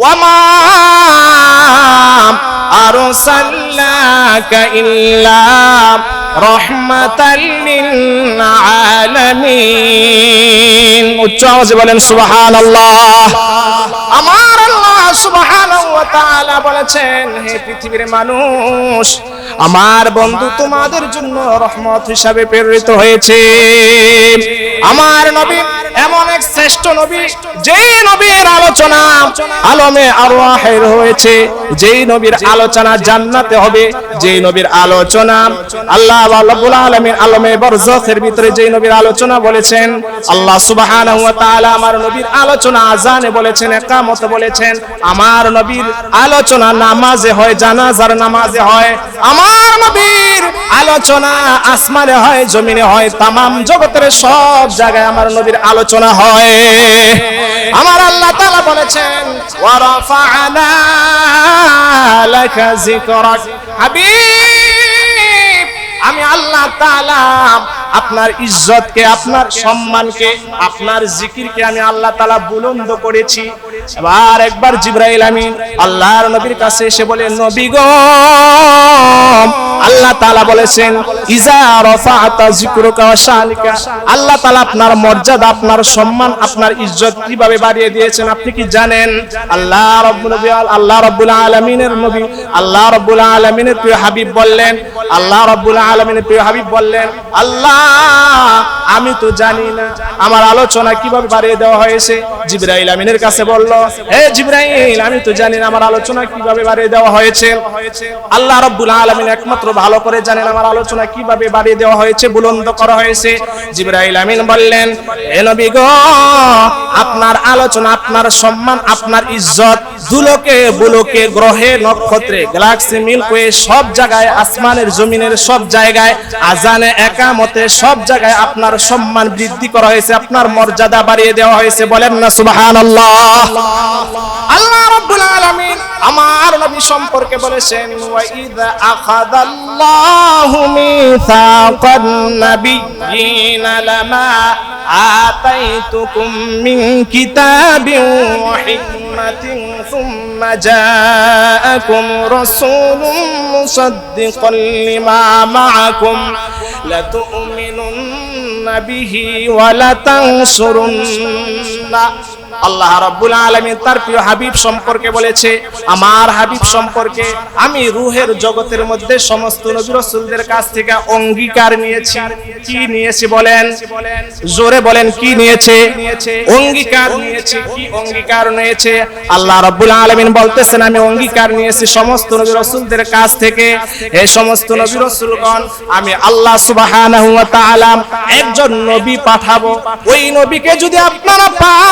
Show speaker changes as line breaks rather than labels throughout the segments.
ওয়ামা আরসালনাকা ইল্লা রাহমাতাল লিল আলামিন। উচ্চ আওয়াজে বলেন সুবহানাল্লাহ। আমার আল্লাহ সুবহানাহু ওয়া তাআলা বলেছেন, হে পৃথিবীর মানুষ, আমার বন্ধু তোমাদের জন্য রহমত হিসাবে প্রেরিত হয়েছে। আমার নবী এমন এক শ্রেষ্ঠ নবী, যেই নবীর আলোচনা আলমে আরওয়াহের হয়েছে, যেই নবীর আলোচনা জান্নাতে হবে, যেই নবীর আলোচনা আল্লাহ রাব্বুল আলামিন আলমে বারযাখের ভিতরে যেই নবীর আলোচনা বলেছেন, আল্লাহ সুবহানাহু ওয়া তাআলা আমার নবীর আলোচনা আযানে বলেছেন, ইকামতে বলেছেন। আমার নবীর আলোচনা নামাজে হয়, জানাজার নামাজে হয়। আমার নবীর আলোচনা আসমানে হয়, জমিনে হয়, তামাম জগতের সব জায়গায় আমার নবীর আলোচনা হয়। আমার আল্লাহ তাআলা বলেছেন, ওয়া রাফা'না লাকা যিকরাক। হাবিব, আমি আল্লাহ তাআলা আপনার ইজ্জতকে, আপনার সম্মানকে, আপনার জিকিরকে আমি আল্লাহ তাআলা বুলন্দ করেছি। এবার একবার জিবরাইল আমিন আল্লাহর নবীর কাছে এসে বলে, নবী গো, আল্লাহ তাআলা বলেছেন, ইজা রাফা'তা যিকরুকা ওয়া শানিকা। আল্লাহ তাআলা আপনার মর্যাদা, আপনার সম্মান, আপনার ইজ্জত কিভাবে বাড়িয়ে দিয়েছেন আপনি কি জানেন? আল্লাহ রাব্বুল আলামিনের নবী, আল্লাহ রাব্বুল আলামিনের প্রিয় হাবিব বললেন, আল্লাহ রাব্বুল আলামিনের প্রিয় হাবিব বললেন, আল্লাহ আমি তো জানি না আমার আলোচনা কিভাবে বাড়িয়ে দেওয়া হয়েছে। জিবরাইল আমিনের কাছে বলল, হে জিবরাইল, আমি তো জানি না আমার আলোচনা কিভাবে বাড়িয়ে দেওয়া হয়েছে। আল্লাহ রাব্বুল আলামিন একমাত্র ভালো করে জানেন আমার আলোচনা কিভাবে বাড়িয়ে দেওয়া হয়েছে, বুলন্দ করা হয়েছে। জিবরাইল আমিন বললেন, হে নবী গো, আপনার আলোচনা, আপনার সম্মান, আপনার ইজ্জত দুলোকে বুলোকে, গ্রহে নক্ষত্রে, গ্যালাক্সি, মিল্কওয়ে সব জায়গায়, আসমানের জমিনের সব জায়গায়, আজানে একামতে সব জায়গায় আপনার সম্মান বৃদ্ধি করা হয়েছে, আপনার মর্যাদা বাড়িয়ে দেওয়া হয়েছে। বলেন না সুবহানাল্লাহ। আল্লাহ রাব্বুল আলামিন আমার নবী সম্পর্কে বলেছেন, ওয়া ইযা আখাযাল্লাহু মিসাকান নাবিয়্যিনা লামা আতাইতুকুম মিন কিতাবিন ওয়া হিকমাতিন সুম্মা জাআকুম রাসূলুম মুসাদ্দিকান লিমা মাআকুম লাতু'মিনুন্না বিহি ওয়া লাতানসুরুন্না। আল্লাহ রাব্বুল আলামিন তার প্রিয় হাবিব সম্পর্কে বলেছে, আমার হাবিব সম্পর্কে আমি রূহের জগতের মধ্যে সমস্ত নবী রাসূলদের কাছ থেকে অঙ্গীকার নিয়েছি। কি নিয়েছি বলেন? জোরে বলেন, কি নিয়েছে? অঙ্গীকার নিয়েছি। কি অঙ্গীকার নিয়েছে? আল্লাহ রাব্বুল আলামিন বলতেছেন, আমি অঙ্গীকার নিয়েছি সমস্ত নবী রাসূলদের কাছ থেকে, এই সমস্ত নবী রাসূলগণ আমি আল্লাহ সুবহানাহু ওয়া তাআলা একজন নবী পাঠাবো। ওই নবীকে যদি আপনারা পান,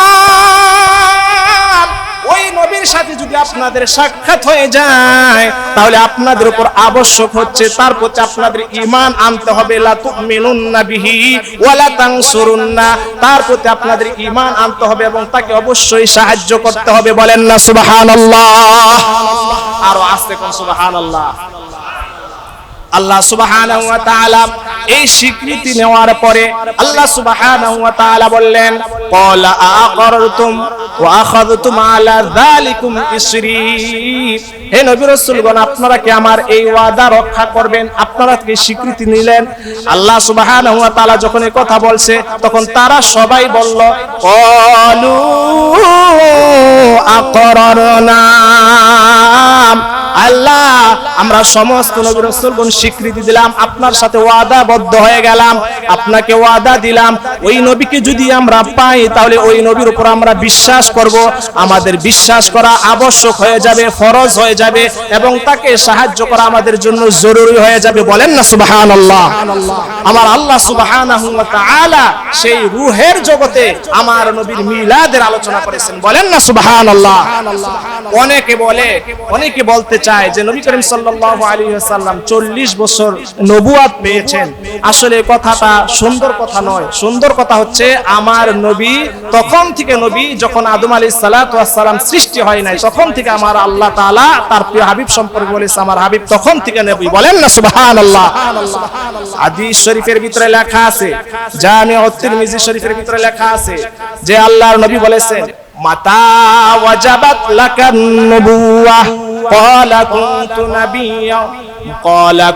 ওই নবীর সাথে যদি আপনাদের সাক্ষাৎ হয়ে যায়, তাহলে আপনাদের উপর আবশ্যক হচ্ছে তার প্রতি আপনাদের ঈমান আনতে হবে। লা তুমিনুন্না বিহি ওয়া লা তানসুরুন্না, তার প্রতি আপনাদের ঈমান আনতে হবে এবং তাকে অবশ্যই সাহায্য করতে হবে। বলেন না সুবহানাল্লাহ। আর আস্তে কোন সুবহানাল্লাহ। আল্লাহ সুবহানাহু ওয়া তাআলা এই স্বীকৃতি নেওয়ার পরে আল্লাহ সুবহানাহু ওয়া তাআলা বললেন, ক্বালা আআকারতুম ওয়া আখাযতুম আলা যালিকুম ইসরি। হে নবী রাসূলগণ, আপনারা কি আমার এই ওয়াদা রক্ষা করবেন? আপনারা কি স্বীকৃতি নিলেন? আল্লাহ সুবহানাহু ওয়া তাআলা যখন এই কথা বলছে, তখন তারা সবাই বলল, ক্বালু আকরারনা। আল্লাহ, আমরা সমস্ত নবী রাসূলগণ স্বীকৃতি দিলাম, আপনার সাথে ওয়াদাবদ্ধ হয়ে গেলাম, আপনাকে ওয়াদা দিলাম, ওই নবীকে যদি আমরা পাই তাহলে ওই নবীর উপর আমরা বিশ্বাস করব। আমাদের বিশ্বাস করা আবশ্যক হয়ে যাবে, ফরজ হয়ে যাবে, এবং তাকে সাহায্য করা আমাদের জন্য জরুরি হয়ে যাবে। বলেন না সুবহানাল্লাহ। আমার আল্লাহ সুবহানাহু ওয়া তাআলা সেই রূহের জগতে আমার নবীর মিলাদের আলোচনা করেছেন। বলেন না সুবহানাল্লাহ। অনেকে বলতে চায় যে নবী করিম সাল্লাল্লাহু আলাইহি ওয়াসাল্লাম 40 বছর নবুয়ত পেয়েছেন। আসলে কথাটা সুন্দর কথা নয়। সুন্দর কথা হচ্ছে, আমার নবী তখন থেকে নবী, যখন আদম আলাইহিস সালাতু ওয়াস সালাম সৃষ্টি হয় নাই, তখন থেকে আমার আল্লাহ তাআলা তার প্রিয় হাবিব সম্পর্কে বলেছে, আমার হাবিব তখন থেকে নবী। বলেন না সুবহানাল্লাহ। হাদিস শরীফের ভিতরে লেখা আছে, জামিউত তিরমিজি শরীফের ভিতরে লেখা আছে যে আল্লাহর নবী বলেছেন, মাতা ওয়াজাবাত লাকান নবুওয়াহ ক্বালা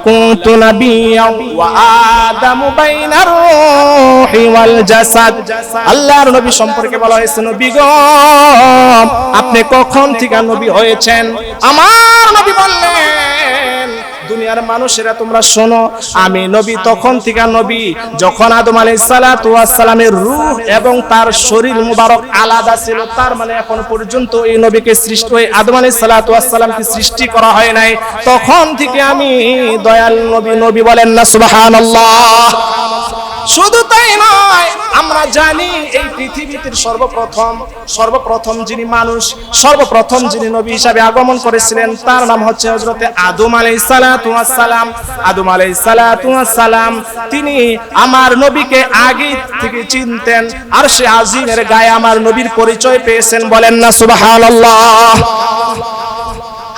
কুনতু নাবিয়্যান ওয়া আদামু বাইনার রূহি ওয়াল জাসাদ। আল্লাহর নবী সম্পর্কে বলা হয়েছে, নবী গো আপনি কখন থেকে নবী হয়েছেন? আমার নবী বললেন, দুনিয়ার মানুষেরা তোমরা শোনো, আমি নবী তখন থেকে নবী যখন আদম আলাইহিস সালাতু ওয়াস সালামের রূহ এবং তার শরীর মুবারক আলাদা ছিল। তার মানে এখন পর্যন্ত এই নবীকে সৃষ্টি, ওই আদম আলাইহিস সালাতু ওয়াস সালামকে সৃষ্টি করা হয় নাই, তখন থেকে আমি দয়াল নবী। নবী বলেন না সুবহানাল্লাহ। শুধু তাই নয়, আমরা জানি এই পৃথিবীতে সর্বপ্রথম যিনি মানুষ, সর্বপ্রথম যিনি নবী হিসাবে আগমন করেছিলেন তার নাম হচ্ছে হযরতে আদম আলাইহিস সালাতু ওয়াস সালাম। আদম আলাইহিস সালাতু ওয়াস সালাম তিনি আমার নবীকে আগে থেকে চিনতেন, আর সে আজিমের গায়ে আমার নবীর পরিচয় পেয়েছেন। বলেন না সুবহানাল্লাহ।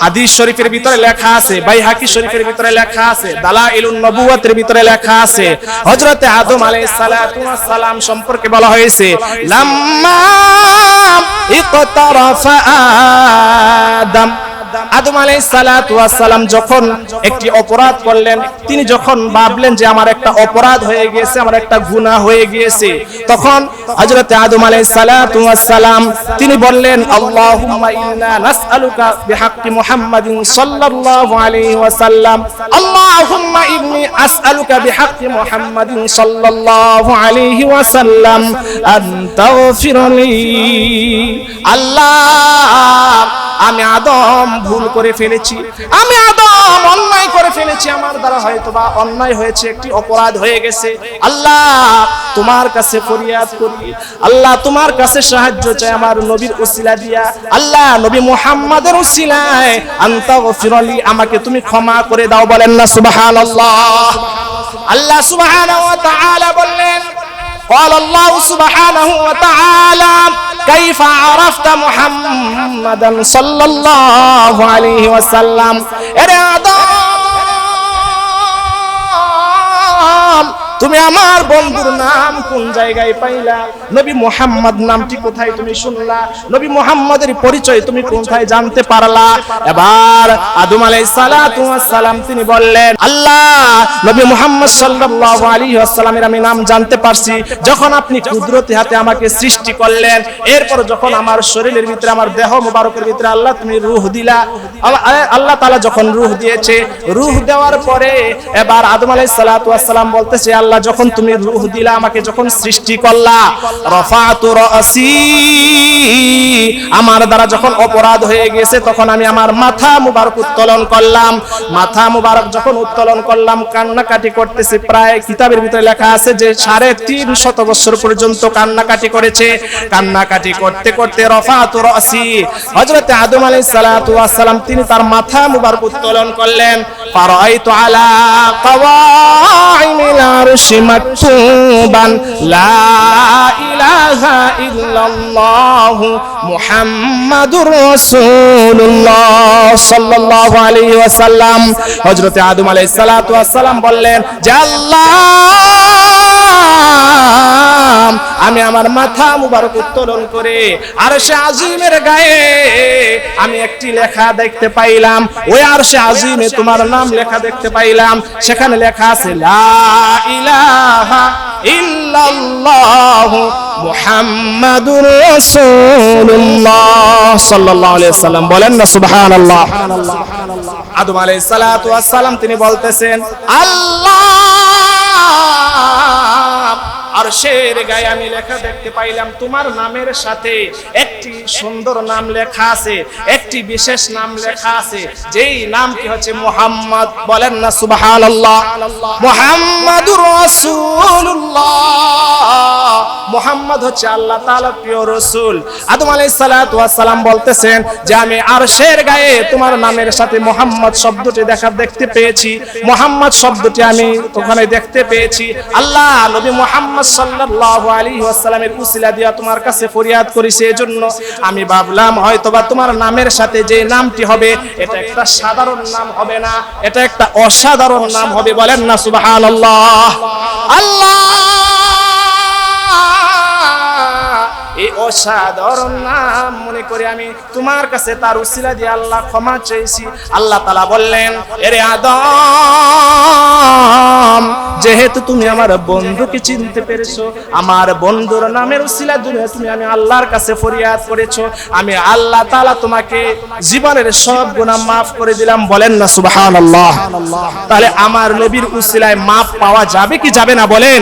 হাদিস শরীফের ভিতরে লেখা আছে, বাইহাকি শরীফের ভিতরে লেখা আছে, দালাইলুন নবুওয়াতের ভিতরে লেখা আছে, হযরতে আদম আলাইহিস সালাতু ওয়াস সালাম সম্পর্কে বলা হয়েছে, লাম্মা ইকতারাফা আদম, আদম আলাইহিস সালাতু ওয়াস সালাম যখন একটি অপরাধ করলেন, তিনি যখন ভাবলেন যে আমার একটা অপরাধ হয়ে গিয়েছে, আমার একটা গুনাহ হয়ে গিয়েছে, তখন হযরতে আদম আলাইহিস সালাতু ওয়াস সালাম তিনি বললেন, আল্লাহুম্মা ইন্না নাসআলুকা বিহাক্কি মুহাম্মাদিন সাল্লাল্লাহু আলাইহি ওয়াসাল্লাম, আল্লাহুম্মা ইন্নী আসআলুকা বিহাক্কি মুহাম্মাদিন সাল্লাল্লাহু আলাইহি ওয়াসাল্লাম আন তাগফিরলি। আল্লাহ, আমি আদম ভুল করে ফেলেছি, আমি আদম অন্যায় করে ফেলেছি, আমার দ্বারা হয়তোবা অন্যায় হয়েছে, একটি অপরাধ হয়ে গেছে। আল্লাহ তোমার কাছে ফরিয়াদ করি, আল্লাহ তোমার কাছে সাহায্য চাই আমার নবীর উসিলা দিয়া, আল্লাহ নবী মুহাম্মাদের উসিলায় আনতা গফিরলি, আমাকে তুমি ক্ষমা করে দাও। বলেন না সুবহানাল্লাহ। আল্লাহ সুবহানাহু ওয়া তাআলা বললেন, قال الله سبحانه وتعالى كيف عرفت محمدا صلى الله عليه وسلم। এরে আদম, তুমি আমার বন্ধুর নাম কোন জায়গায় পাইলা? নবী মুহাম্মদ নামটি কোথায় তুমি শুনলা? নবী মুহাম্মদের পরিচয় তুমি কোথায় জানতে পারলা? এবার আদম আলাইহিস সালাতু ওয়াস সালাম তিনি বললেন, আল্লাহ নবী মুহাম্মদ সাল্লাল্লাহু আলাইহি ওয়াসাল্লামের আমি নাম জানতে পারছি যখন আপনি কুদরতি হাতে আমাকে সৃষ্টি করলেন, এরপর যখন আমার শরীরের ভিতরে, আমার দেহ মুবারকের ভিতরে আল্লাহ তুমি রূহ দিলা। আল্লাহ তাআলা যখন রূহ দিয়েছে, রূহ দেওয়ার পরে এবার আদম আলাইহিস সালাতু ওয়াস সালাম বলতেছে, আল্লাহ যখন তুমি রূহ দিলা, আমাকে যখন সৃষ্টি করলা, রাফাতু রাসি, আমার দ্বারা যখন অপরাধ হয়ে গেছে তখন আমি আমার মাথা মুবারক উত্তোলন করলাম। মাথা মুবারক যখন উত্তোলন করলাম, কান্নাকাটি করতেছে। প্রায় কিতাবের ভিতরে লেখা আছে যে 350 বছর পর্যন্ত কান্নাকাটি করেছে। কান্নাকাটি করতে করতে রাফাতু রাসি, হযরতে আদম আলাইহিস সালাতু ওয়াস সালাম তিনি তার মাথা মুবারক উত্তোলন করলেন। ফারাইতু আলা কাওয়াইমিল আরশি মাকতুবান লা ইলাহা ইল্লাল্লাহু মুহাম্মাদুর রাসূলুল্লাহ সাল্লাল্লাহু আলাইহি ওয়াসাল্লাম। হযরতে আদম আলাইহিস সালাতু ওয়াস সালাম বললেন যে আল্লাহ, আমি আমার মাথা মুবারক উত্তোলন করে আরশে আজিমের গায়ে আমি একটি লেখা দেখতে পাইলাম। ওই আরশে আজিমে তোমার নাম লেখা দেখতে পাইলাম। সেখানে লেখা আছে লা ইলাহা ইল্লাল্লাহু মুহাম্মাদুর রাসূলুল্লাহ সাল্লাল্লাহু আলাইহি ওয়াসাল্লাম। বলেন না সুবহানাল্লাহ। আদম আলাইহিস সালাতু ওয়াস সালাম তিনি বলতেছেন, আল্লাহ আরশের গায়ে আমি লেখা দেখতে পাইলাম, তোমার নামের সাথে একটি সুন্দর নাম লেখা আছে, একটি বিশেষ নাম লেখা আছে, যেই নামটি হচ্ছে মুহাম্মদ। বলেন না সুবহানাল্লাহ। মুহাম্মাদুর রাসূলুল্লাহ, মুহাম্মদ হচ্ছে আল্লাহ তাআলার প্রিয় রাসূল। আদম আলাইহিস সালাতু ওয়াস সালাম বলতেছেন যে আমি আরশের গায়ে তোমার নামের সাথে মুহাম্মদ শব্দটি দেখতে পেয়েছি, মুহাম্মদ শব্দটি আমি ওখানে দেখতে পেয়েছি। আল্লাহ নবী মুহাম্মদ সাল্লাল্লাহু আলাইহি ওয়াসাল্লামের উসিলা দিয়া তোমার কাছে ফরিয়াদ করেছি, এজন্য আমি ভাবলাম হয়তোবা তোমার নামের সাথে যে নামটি হবে এটা একটা সাধারণ নাম হবে না, এটা একটা অসাধারণ নাম হবে। বলেন না সুবহানাল্লাহ। আল্লাহ এই অসাধারণ নাম মনে করে আমি তোমার কাছে তার উসিলা দিয়ে আল্লাহ ক্ষমা চেয়েছি। আল্লাহ তাআলা বললেন, এরে আদম, যেহেতু তুমি আমার বন্ধুকে চিনতে পেরেছো, আমার বন্ধুর নামের উসিলা দিয়ে তুমি আমি আল্লাহর কাছে ফরিয়াদ করেছো, আমি আল্লাহ তাআলা তোমাকে জীবনের সব গুনাহ maaf করে দিলাম। বলেন না সুবহানাল্লাহ। তাহলে আমার নবীর উসিলায় maaf পাওয়া যাবে কি যাবে না বলেন?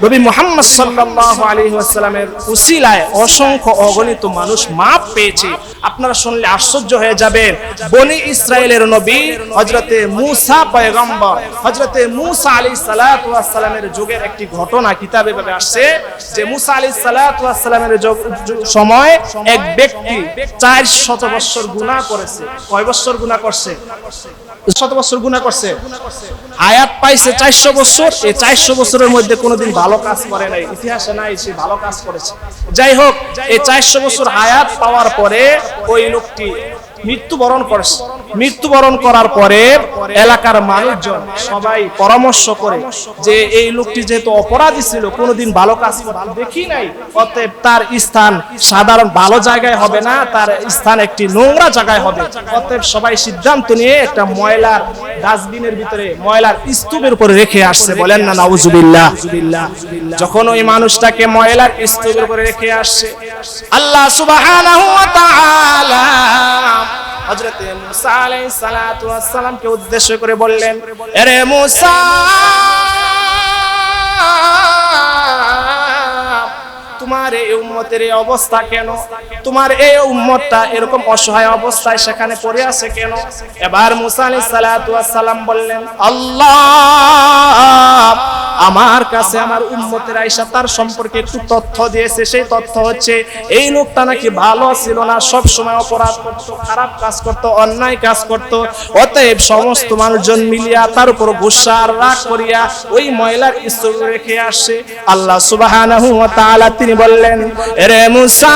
নবী মুহাম্মদ সাল্লাল্লাহু আলাইহি ওয়াসাল্লামের উসিলায় অসংখ্য অগণিত মানুষ maaf পেয়েছে। আপনারা শুনলে আশ্চর্য হয়ে যাবেন। বনি ইসরাইলের নবী হযরতে মূসা পয়গম্বর, হযরতে মূসা আলাইহিস সালাতু ওয়াস সালামের যুগের একটি ঘটনা কিতাবে ভাবে আসছে যে মূসা আলাইহিস সালাতু ওয়াস সালামের সময় এক ব্যক্তি 400 বছর গুনাহ করেছে। কয় বছর গুনাহ করছে? 100 বছর গুনাহ করছে। হায়াত পাইছে 400 বছর। এই 400 বছরের মধ্যে কোনোদিন ভালো কাজ করে নাই, ইতিহাসে নাই সে ভালো কাজ করেছে। যাই হোক, এই 400 বছর হায়াত পাওয়ার পরে ওই লোকটি মৃত্যুবরণ করেছে। মৃত্যুবরণ করার পরে এলাকার মানুষজন সবাই পরামর্শ করে যে এই লোকটি যেহেতু অপরাধী ছিল, কোনোদিন ভালো কাজ দেখি নাই, অতএব তার স্থান সাধারণ ভালো জায়গায় হবে না, তার স্থান একটি নোংরা জায়গায় হবে। অতএব সবাই সিদ্ধান্ত নিয়ে একটা ময়লার ডাস্টবিনের ভিতরে, ময়লার স্তূপের উপরে রেখে আসছে। বলেন না নাউজুবিল্লাহ। যখন ওই মানুষটাকে ময়লার স্তূপের উপরে রেখে আসছে, আল্লাহ সুবহানাহু ওয়া তাআলা হযরতে মূসা আলাইহিস সালাতু ওয়াস সালামকে উদ্দেশ্য করে বললেন, আরে মূসা, তোমার এই উম্মতের এই অবস্থা কেন? তোমার এই উম্মতটা এরকম অসহায় অবস্থায় সেখানে পড়ে আছে কেন? এবার মূসা আলাইহিস সালাতু ওয়াস সালাম বললেন, আল্লাহ আমার কাছে আমার উম্মতের আয়েশা তার সম্পর্কে একটু তথ্য দিয়েছে। সেই তথ্য হচ্ছে এই লোকটা নাকি ভালো ছিল না, সব সময় অপরাধ করত, খারাপ কাজ করত, অন্যায় কাজ করত। অতএব সমস্ত মানুষজন মিলিয়া তার উপর গুসা আর রাগ করিয়া ওই ময়লার স্তূপে রেখে আসে। আল্লাহ সুবহানাহু ওয়া তাআলা তিনি বললেন, রে মূসা,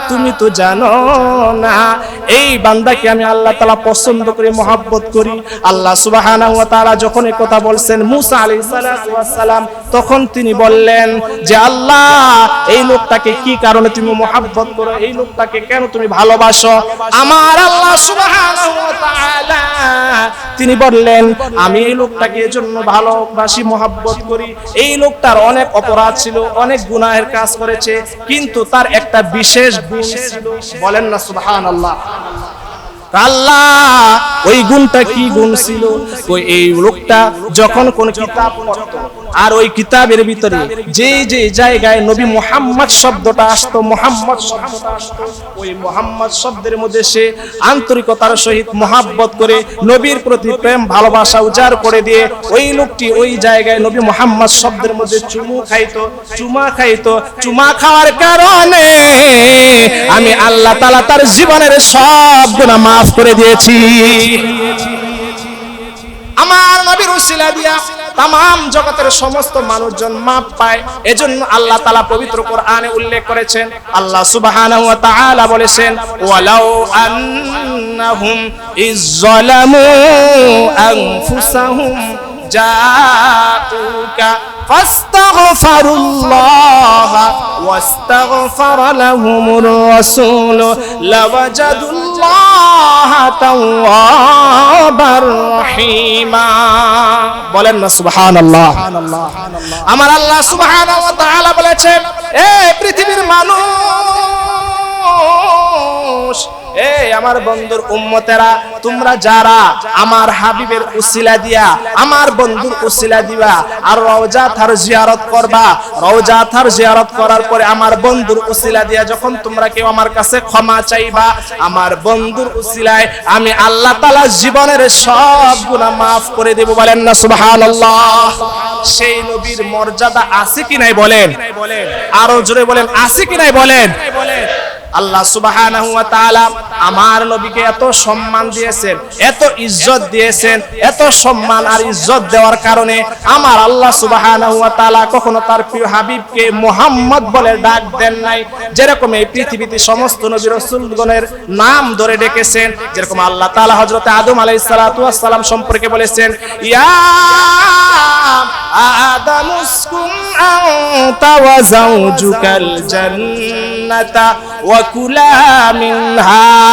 তুমি তো জানো না এই বান্দাকে আমি আল্লাহ তাআলা পছন্দ করি, মহব্বত করি। আল্লাহ সুবহানাহু ওয়া তাআলা যখন এই কথা বলছেন মূসা আলাইহিস সালাতু ওয়াস সালাম, তখন তিনি বললেন যে আল্লাহ, এই লোকটাকে কি কারণে তুমি মহব্বত করো, এই লোকটাকে কেন তুমি ভালোবাসো? আমার আল্লাহ সুবহানাহু ওয়া তাআলা তিনি বললেন, আমি এই লোকটাকে এজন্য ভালোবাসি, মহব্বত করি। এই লোকটার অনেক অপরাধ ছিল, অনেক গুনাহের কাজ করেছে, কিন্তু তার একটা বিশেষ গুণ ছিল। বলেন না সুবহানাল্লাহ। আল্লাহ ওই গুণটা কি গুণ ছিল? ওই এই লোকটা যখন কোন কিতাব পড়তো আর ওই কিতাবের ভিতরে যে যে জায়গায় নবী মুহাম্মদ শব্দটা আসতো, মুহাম্মদ শব্দটা আসতো, ওই মুহাম্মদ শব্দের মধ্যে সে আন্তরিকতার সহিত মহব্বত করে নবীর প্রতি প্রেম ভালোবাসা উজাড় করে দিয়ে ওই লোকটি ওই জায়গায় নবী মুহাম্মদ শব্দের মধ্যে চুমা খাইতো। চুমা খাওয়ার কারণে আমি আল্লাহ তাআলা তার জীবনের সব গুনাহ মাফ করে দিয়েছি। আমার নবীর উসিলা দিয়া तमाम জগতের সমস্ত মানুষজন মাপ পায়। এজন্য আল্লাহ তাআলা পবিত্র কোরআনে উল্লেখ করেছেন, আল্লাহ সুবহানাহু ওয়া তাআলা বলেছেন, ওয়ালাউ আন্নাহুম ইযলামু আনফুসাহুম জাতুকা ফাস্তাগফিরুল্লাহ ওয়াস্তাগফারা লাহুমুর রাসূল লাওয়াজাদুল্লাহ তাওয়াবার রহিমা। বলেন না সুবহানাল্লাহ। আমার আল্লাহ সুবহানাহু ওয়া তাআলা বলেছেন, এ পৃথিবীর মানুষ, এই আমার বন্ধুর উম্মতেরা, তোমরা যারা আমার হাবিবের উসিলা দিয়া আমার বন্ধুর উসিলা দিবা আর রওজা তার জিয়ারত করবা, রওজা তার জিয়ারত করার পরে আমার বন্ধুর উসিলা দিয়া যখন তোমরা কেউ আমার কাছে ক্ষমা চাইবা, আমার বন্ধুর উসিলায় আমি আল্লাহ তাআলা জীবনের সব গুনাহ maaf করে দেব। বলেন না সুবহানাল্লাহ। সেই নবীর মর্যাদা আছে কি নাই বলেন? আরো জোরে বলেন, আছে কি নাই বলেন? আল্লাহ সুবহানাহু ওয়া তাআলা আমার নবীকে এত সম্মান দিয়েছেন, এত ইজ্জত দিয়েছেন, এত সম্মান আর ইজ্জত দেওয়ার কারণে আমার আল্লাহ সুবহানাহু ওয়া তাআলা কখনো তার প্রিয় হাবিবকে মুহাম্মদ বলে ডাক দেন নাই। যেরকম এই পৃথিবীতে সমস্ত নবী রাসূলগণের নাম ধরে ডেকেছেন, যেরকম আল্লাহ তাআলা হযরত আদম আলাইহিস সালাতু ওয়াস সালাম সম্পর্কে বলেছেন, ইয়া আদম উসকুন আনতা ওয়া যাওজুকাল জান্নাতা ওয়া কুলা মিনহা।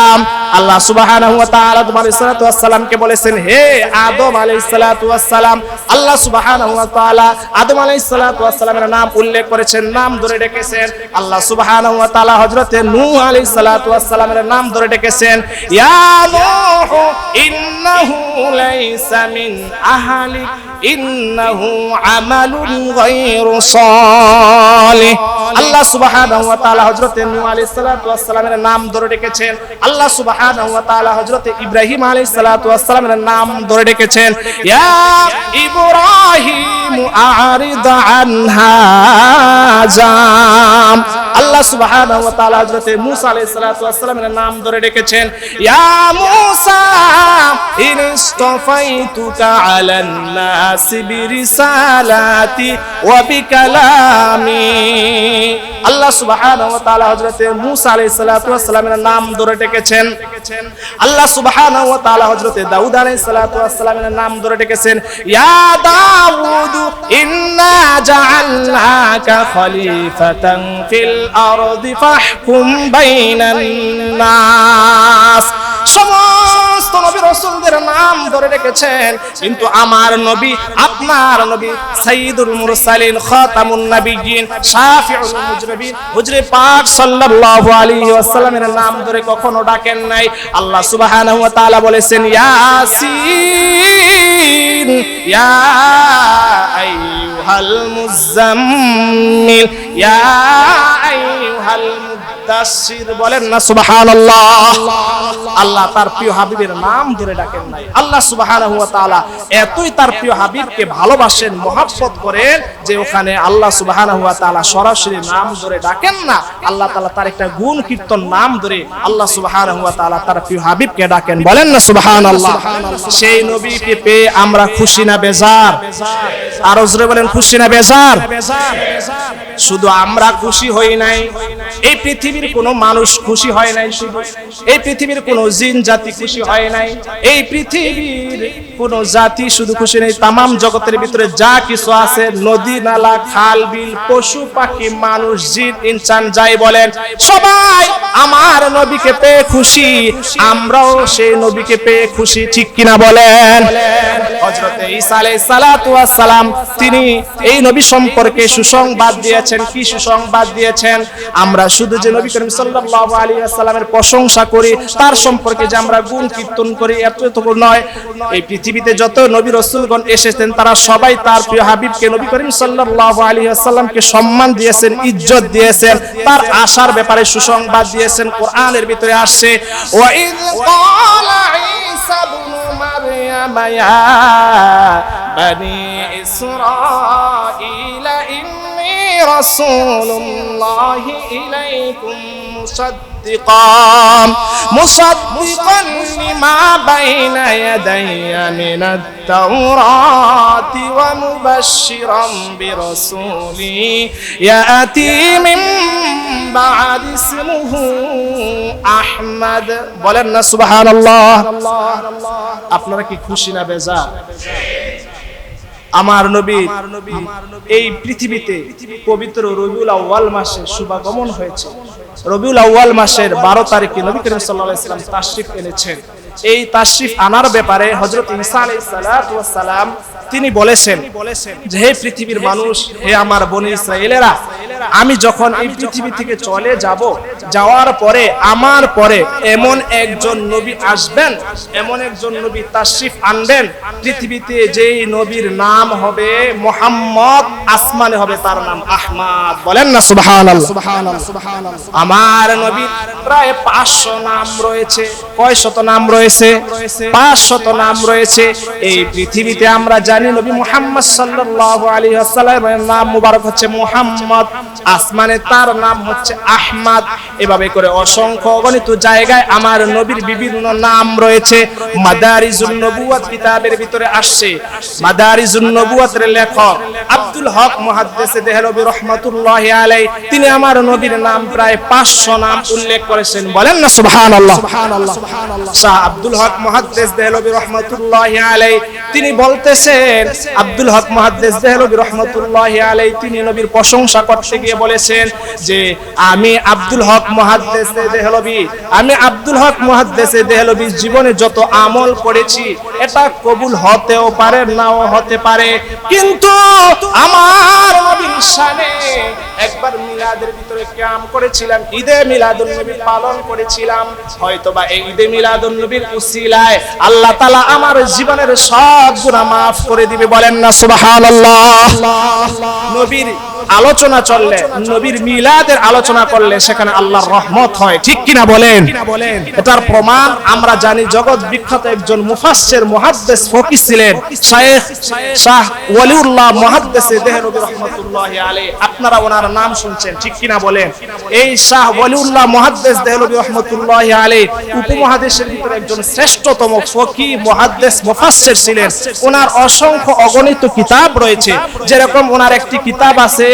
আল্লাহ সুবহানাহু ওয়া তাআলা আদম আলাইহিস সালাতু ওয়াস সালামকে বলেছেন, হে আদম আলাইহিস সালাতু ওয়াস সালাম। আল্লাহ সুবহানাহু ওয়া তাআলা আদম আলাইহিস সালাতু ওয়াস সালামের নাম উল্লেখ করেছেন, নাম ধরে ডেকেছেন। আল্লাহ সুবহানাহু ওয়া তাআলা হযরত নূহ আলাইহিস সালাতু ওয়াস সালামের নাম ধরে ডেকেছেন, ইয়া নূহ ইন্নাহু লাইসা মিন আহলিক ইন্নাহু আমালুন গায়রু সালিহ। আল্লাহ সুবহানাহু ওয়া তাআলা হযরত নূহ আলাইহিস সালাতু ওয়াস সালামের নাম ধরে ডেকেছেন। আল্লাহ সুবহানাহু ওয়া তাআলা হযরত ইব্রাহিম আলাইহিস সালাতু ওয়াস সালামের নাম ধরে ডেকেছেন, ইয়া ইব্রাহিম আ'রিদ আন হাযা। আল্লাহ সুবহানাহু ওয়া তাআলা হযরত মূসা আলাইহিস সালাতু ওয়াস সালামের নাম ধরে ডেকেছেন, ইয়া মূসা ইনস্তাফাইতুকা আলান নাসি বিরিসালাতি ওয়া বিকালামি। আল্লাহ সুবহানাহু ওয়া তাআলা হযরত মূসা আলাইহিস সালাতু ওয়াস সালামের নাম ধরে ডেকেছেন। আল্লাহ সুবহানাহু ওয়া তাআলা হযরত দাউদ আলাইহিস সালাতু ওয়াস সালামের নাম ধরে ডেকেছেন, ইয়া দাউদ ইন্না জাআলনাকা খলিফাতান ফিল আরদি ফাহকুম বাইনান নাস। সমস্ত নবী রাসূলদের নাম ধরে রেখেছেন, কিন্তু আমার নবী, আপনার নবী সাইয়্যিদুল মুরসালিন, খাতামুন নবিয়্যিন, শাফিউল মুজরিবিন হুজুরে পাক সাল্লাল্লাহু আলাইহি ওয়াসাল্লামের নাম ধরে কখনো ডাকেন নাই। আল্লাহ সুবহানাহু ওয়া তাআলা বলেছেন, ইয়াসিন ইয়া আইয়ুহাল মুজাম্মিল ইয়া আইয়ুহাল মুদাসসির। বলেন না সুবহানাল্লাহ। আল্লাহ তার প্রিয় হাবিবের নাম ধরে ডাকেন নাই। আল্লাহ সুবহানাহু ওয়া তাআলা এতই তার প্রিয় হাবিবকে ভালোবাসেন, মহব্বত করেন, যে ওখানে আল্লাহ সুবহানাহু ওয়া তাআলা সরাসরি নাম ধরে ডাকেন না। আল্লাহ তাআলা তার একটা গুণ কীর্তন নাম ধরে আল্লাহ সুবহানাহু ওয়া তাআলা তার প্রিয় হাবিবকে ডাকেন। বলেন না সুবহানাল্লাহ। সেই নবীকে পেয়ে আমরা খুশি না বেজার? আরো জোরে বলেন, খুশি না বেজার? শুধু আমরা খুশি হই নাই, এই পৃথিবীর কোনো মানুষ খুশি হয় নাই, শুধু এই পৃথিবীর কোনো জিন জাতি খুশি হয় নাই, এই পৃথিবীর কোনো জাতি শুধু খুশি নেই, তামাম জগতের ভিতরে যা কিছু আছে, নদী নালা খাল বিল পশু পাখি মানুষ জিন ইনসান যাই বলেন, সবাই আমার নবীকে পেয়ে খুশি। আমরাও সেই নবীকে পেয়ে খুশি, ঠিক কিনা বলেন? হযরত ঈসা আলাইহিস সালাতু ওয়াস সালাম তিনি এই নবী সম্পর্কে সুসংবাদ দিয়েছেন। কি সুসংবাদ দিয়েছেন? আমরা শুধু যে নবী করিম সাল্লাল্লাহু আলাইহি ওয়াসাল্লামের প্রশংসা করি, তার সম্পর্কে যে আমরা গুণ কীর্তন করি, এতটুকু নয়। এই পৃথিবীতে যত নবী রাসূলগণ এসেছেন তারা সবাই তার প্রিয় হাবিবকে নবী করিম সাল্লাল্লাহু আলাইহি ওয়াসাল্লামকে সম্মান দিয়েছেন, ইজ্জত দিয়েছেন, তার আশার ব্যাপারে সুসংবাদ দিয়েছেন। কোরআনের ভিতরে আসছে, ওয়া ইয ক্বালা ঈসা ইবনু মারইয়াম ইয়া বানি ইসরাঈলা ইন্নী রাসূলুল্লাহি ইলাইকুম মুসাদ্দিকান লিমা বাইনা ইয়াদাইয়া মিনাত তাওরাতি ওয়া মুবাশশিরান বিরাসূলি ইয়াতি মিন বা'দি ইসমুহু আহমদ। বলেন না সুবহানাল্লাহ। আপনারা কি খুশি না বেজার? আমার নবী এই পৃথিবীতে পবিত্র রবিউল আউয়াল মাসে শুভাগমন হয়েছে। রবিউল আউয়াল মাসের 12 তারিখে নবী করিম সাল্লাল্লাহু আলাইহি ওয়াসাল্লাম তাশরিফ এনেছেন। এই তাশরিফ আনার ব্যাপারে হযরত ঈসা আলাইহিস সালাতু ওয়াস সালাম তিনি বলেছেন যে, হে পৃথিবীর মানুষ, হে আমার বনি ইসরাইলেরা, আমি যখন এই পৃথিবী থেকে চলে যাব, যাওয়ার পরে আমার পরে এমন একজন নবী আসবেন, এমন একজন নবী তাশরিফ আনবেন পৃথিবীতে, যেই নবীর নাম হবে মুহাম্মদ, আসমানে হবে তার নাম আহমদ। বলেন না সুবহানাল্লাহ। আমার নবীর প্রায় 500 নাম রয়েছে। কয় শত নাম রয়েছে? 500 নাম রয়েছে। এই পৃথিবীতে আমরা জানি নবী মুহাম্মদ সাল্লাল্লাহু আলাইহি ওয়াসাল্লামের নাম মুবারক হচ্ছে মুহাম্মদ আসমানে তার নাম হচ্ছে আহমদ। এভাবে করে অসংখ্য অগণিত জায়গায় আমার নবীর বিভিন্ন নাম রয়েছে। মাদারিজুন নবুওয়াত কিতাবের ভিতরে আসছে। মাদারিজুন নবুওয়াতের লেখক আব্দুল হক মুহাদ্দিসে দেহলভী রাহমাতুল্লাহি আলাইহি তিনি আমার নবীর নাম প্রায় 500 নাম উল্লেখ করেছেন। বলেন না সুবহানাল্লাহ। শাহ আব্দুল হক মুহাদ্দিস দেহলভী রাহমাতুল্লাহি আলাইহি তিনি বলতেছেন, আব্দুল হক মুহাদ্দিস দেহলভী রাহমাতুল্লাহি আলাইহি তিনি নবীর প্রশংসা করতে গিয়ে বলেছেন যে আমি আব্দুল হক মুহাদ্দিসে দেহলভী, আমি আব্দুল হক মুহাদ্দিসে দেহলভীর জীবনে যত আমল করেছি এটা কবুল হতেও পারে নাও হতে পারে, কিন্তু আমার নবীর শানে একবার মিলাদের ভিতরে কিয়াম করেছিলাম, ঈদে মিলাদুন নবী পালন করেছিলাম, হয়তোবা এই ঈদে মিলাদুন নবীর উসিলায় আল্লাহ তাআলা আমার জীবনের সব গুনাহ maaf করে দিবে। বলেন না সুবহানাল্লাহ। নবীর আলোচনা চললে, নবীর মিলাদের আলোচনা করলে সেখানে আল্লাহর রহমত হয়, ঠিক কিনা বলেন? এটার প্রমাণ আমরা জানি জগৎ বিখ্যাত একজন মুফাসসির মুহাদ্দিস ফকিহ ছিলেন শাইখ শাহ ওয়ালিউল্লাহ মুহাদ্দিসে দেহলভী রাহমাতুল্লাহি আলাইহি। আপনারা ওনার নাম শুনছেন, ঠিক কিনা বলেন? এই শাহ ওয়ালিউল্লাহ মুহাদ্দিস দেহলভী রাহমাতুল্লাহি আলাইহি উপমহাদেশের ভিতরে একজন শ্রেষ্ঠতম ফকিহ মুহাদ্দিস মুফাসসির ছিলেন। ওনার অসংখ্য অগণিত কিতাব রয়েছে, যেরকম ওনার একটি কিতাব আছে,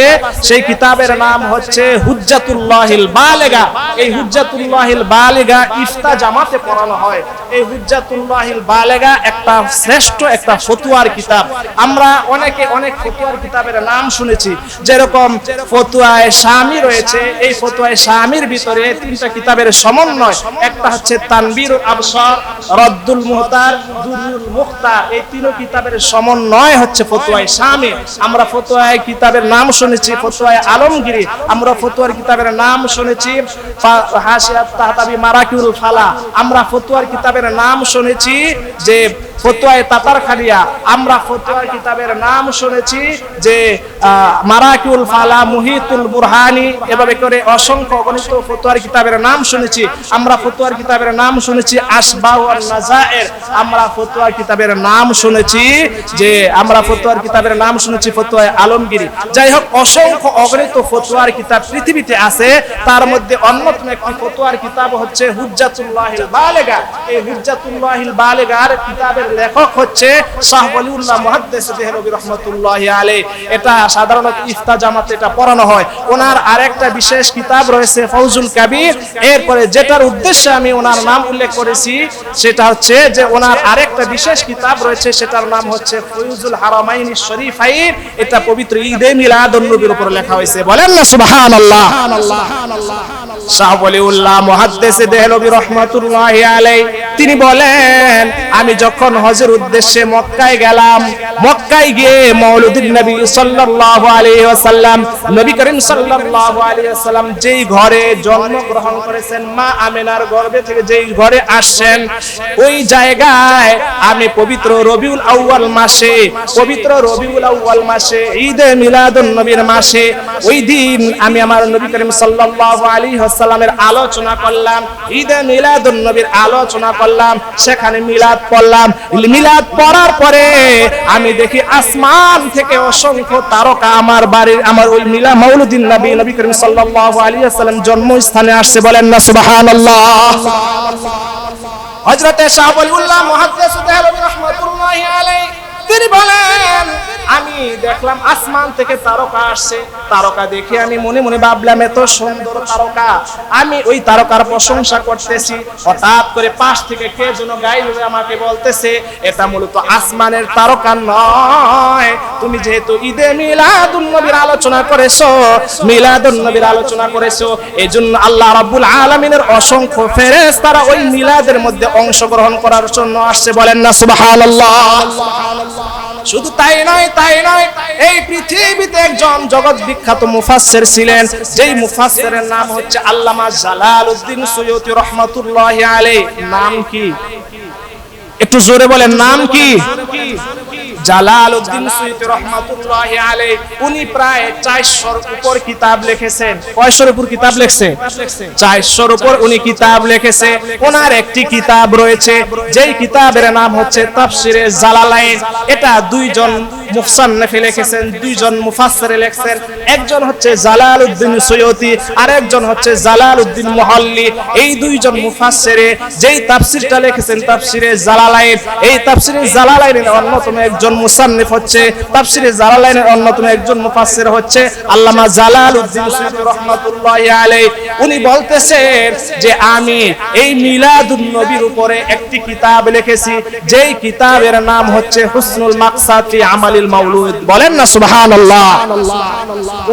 সেই কিতাবের নাম হচ্ছে হুজ্জাতুল্লাহিল বালিগা। এই হুজ্জাতুল্লাহিল বালিগা ইফতা জামাতে পড়ানো হয়। এই হুজ্জাতুল্লাহিল বালিগা একটা শ্রেষ্ঠ একটা ফতোয়ার কিতাব। আমরা অনেকে অনেক ফতোয়ার কিতাবের নাম শুনেছি, যেরকম ফতোয়ায়ে শামী রয়েছে। এই ফতোয়ায়ে শামীর ভিতরে তিনটা কিতাবের সমন্বয়, একটা হচ্ছে তানবীরুল আবসার, রদ্দুল মুহতার, দুরুল মুখতার। এই তিন কিতাবের সমন্বয় হচ্ছে ফতোয়ায়ে শামী। আমরা ফতোয়ায়ে কিতাবের নাম শুনেছি ফতোয়ায়ে আলমগীরি, আমরা ফতোয়ার কিতাবের নাম শুনেছি হাশিয়াত তাহতাবি মারাকিউল ফালা, আমরা ফতোয়ার কিতাবের নাম শুনেছি যে ফতোয়ায়ে তাতারখানিয়া, আমরা ফতোয়ার কিতাবের নাম শুনেছি যে মারাকিউল ফালা, মুহিতুল বুরহানি। এভাবে করে অসংখ্য অগণিত ফতোয়ার কিতাবের নাম শুনেছি। আমরা ফতোয়ার কিতাবের নাম শুনেছি আশবাহ ওয়ান নাজায়ের, আমরা ফতোয়ার কিতাবের নাম শুনেছি যে আমরা ফতোয়ার কিতাবের নাম শুনেছি ফতোয়ায়ে আলমগীরি। যাই হোক, অসংখ্য অগণিত ফতোয়ার কিতাব পৃথিবীতে আছে, তার মধ্যে অন্যতম একটি ফতোয়ার কিতাব হচ্ছে হুজ্জাতুল্লাহিল বালিগা। এই হুজ্জাতুল্লাহিল বালিগার কিতাবের লেখক হচ্ছে শাহ ওয়ালিউল্লাহ মুহাদ্দিস দেহলভী রাহমাতুল্লাহি আলাইহি। এটা সাধারণত ইফতা জামাতে এটা পড়ানো হয়। ওনার আরেকটা বিশেষ কিতাব রয়েছে ফৌজুল কাবীর। এরপরে যেটার উদ্দেশ্যে আমি ওনার নাম উল্লেখ করেছি সেটা হচ্ছে যে ওনার আরেকটা বিশেষ কিতাব রয়েছে, সেটার নাম হচ্ছে ফয়জুল হারামাইনিশ শরীফাইন। এটা পবিত্র ঈদে মিলাদুন নবীর উপর লেখা হয়েছে। বলেন না সুবহানাল্লাহ। শাহ ওয়ালিউল্লাহ মুহাদ্দিসে দেহলভী রাহমাতুল্লাহি আলাইহি তিনি বলেন, আমি যখন হজের উদ্দেশ্যে মক্কায় গেলাম, মক্কায় গিয়ে মওলুদুন নবী সাল্লাল্লাহু আলাইহি ওয়াসাল্লাম, নবী করিম সাল্লাল্লাহু আলাইহি ওয়াসাল্লাম যেই ঘরে জন্মগ্রহণ করেছেন, মা আমিনার গর্ভে থেকে যেই ঘরে আসছেন, ওই জায়গায় আমি পবিত্র রবিউল আউয়াল মাসে, পবিত্র রবিউল আউয়াল মাসে ঈদে মিলাদুন নবীর মাসে, ওই দিন আমি আমার নবী করিম সাল্লাল্লাহু আলাইহি ওয়াসাল্লামের আলোচনা করলাম, ঈদে মিলাদুন নবীর আলোচনা করলাম, সেখানে মিলাদ পড়লাম। মিলাদ পড়ার পরে আমি দেখি আসমান থেকে অসংখ্য তারকা আমার বাড়ির, আমার ওই মওলুদিন নবী, নবী করিম সাল্লাল্লাহু আলাইহি ওয়াসাল্লাম জন্মস্থানে আসছে। বলেন না সুবহানাল্লাহ। হযরতে শাহ ওয়ালিউল্লাহ মুহাদ্দিস দেহলভী রাহমাতুল্লাহি আলাইহি তিনি বলেন, আমি দেখলাম আসমান থেকে তারকা আসছে। তারকা দেখে আমি মনে মনে ভাবলাম এত সুন্দর তারকা, আমি ওই তারকার প্রশংসা করতেছি। হঠাৎ করে পাশ থেকে কে যেন গাইল আমাকে বলতেছে, এটা মূলত আসমানের তারকা নয়, তুমি যেহেতু ঈদে মিলাদুন নবীর আলোচনা করেছো, মিলাদুন নবীর আলোচনা করেছো, এজন্য আল্লাহ রাব্বুল আলামিনের অসংখ্য ফেরেশতারা ওই মিলাদের মধ্যে অংশগ্রহণ করার জন্য আসছে। বলেন না সুবহানাল্লাহ। শুধু তাই নয়, তাই নয়, এই পৃথিবীতে একজন জগৎ বিখ্যাত মুফাসসির ছিলেন, যেই মুফাসসিরের নাম হচ্ছে আল্লামা জালালউদ্দিন সুয়ুতী রাহমাতুল্লাহি আলাইহি। নাম কি? একটু জোরে বলেন, নাম কি? জালালউদ্দিন সুয়ুতী রাহমাতুল্লাহি আলাইহি। উনি প্রায় 400 উপর কিতাব লিখেছেন। কয়শোর উপর কিতাব লিখছে? 400 উপর উনি কিতাব লিখেছে। ওনার একটি কিতাব রয়েছে, যেই কিতাবের নাম হচ্ছে তাফসিরে জালালাইন। এটা দুইজন মুফসান্নিফে লিখেছেন, দুইজন মুফাসসিরে লিখেছেন, একজন হচ্ছে জালালউদ্দিন সুয়ুতি আর একজন হচ্ছে জালালউদ্দিন মুহাল্লি। এই দুইজন মুফাসসিরে যেই তাফসীরটা লিখেছেন তাফসীরে জালালাইন, এই তাফসীরে জালালাইনের অন্যতম একজন মুসান্নিফ হচ্ছে, তাফসীরে জালালাইনের অন্যতম একজন মুফাসসির হচ্ছে আল্লামা জালালউদ্দিন সুয়ুতি রাহমাতুল্লাহি আলাইহি। উনি বলতেছেন যে আমি এই মিলাদুন নবীর উপরে একটি কিতাব লিখেছি, যেই কিতাবের নাম হচ্ছে হুসনুল মাকসাদ ফি আমালিল মাউলুদ। বলেন না সুবহানাল্লাহ।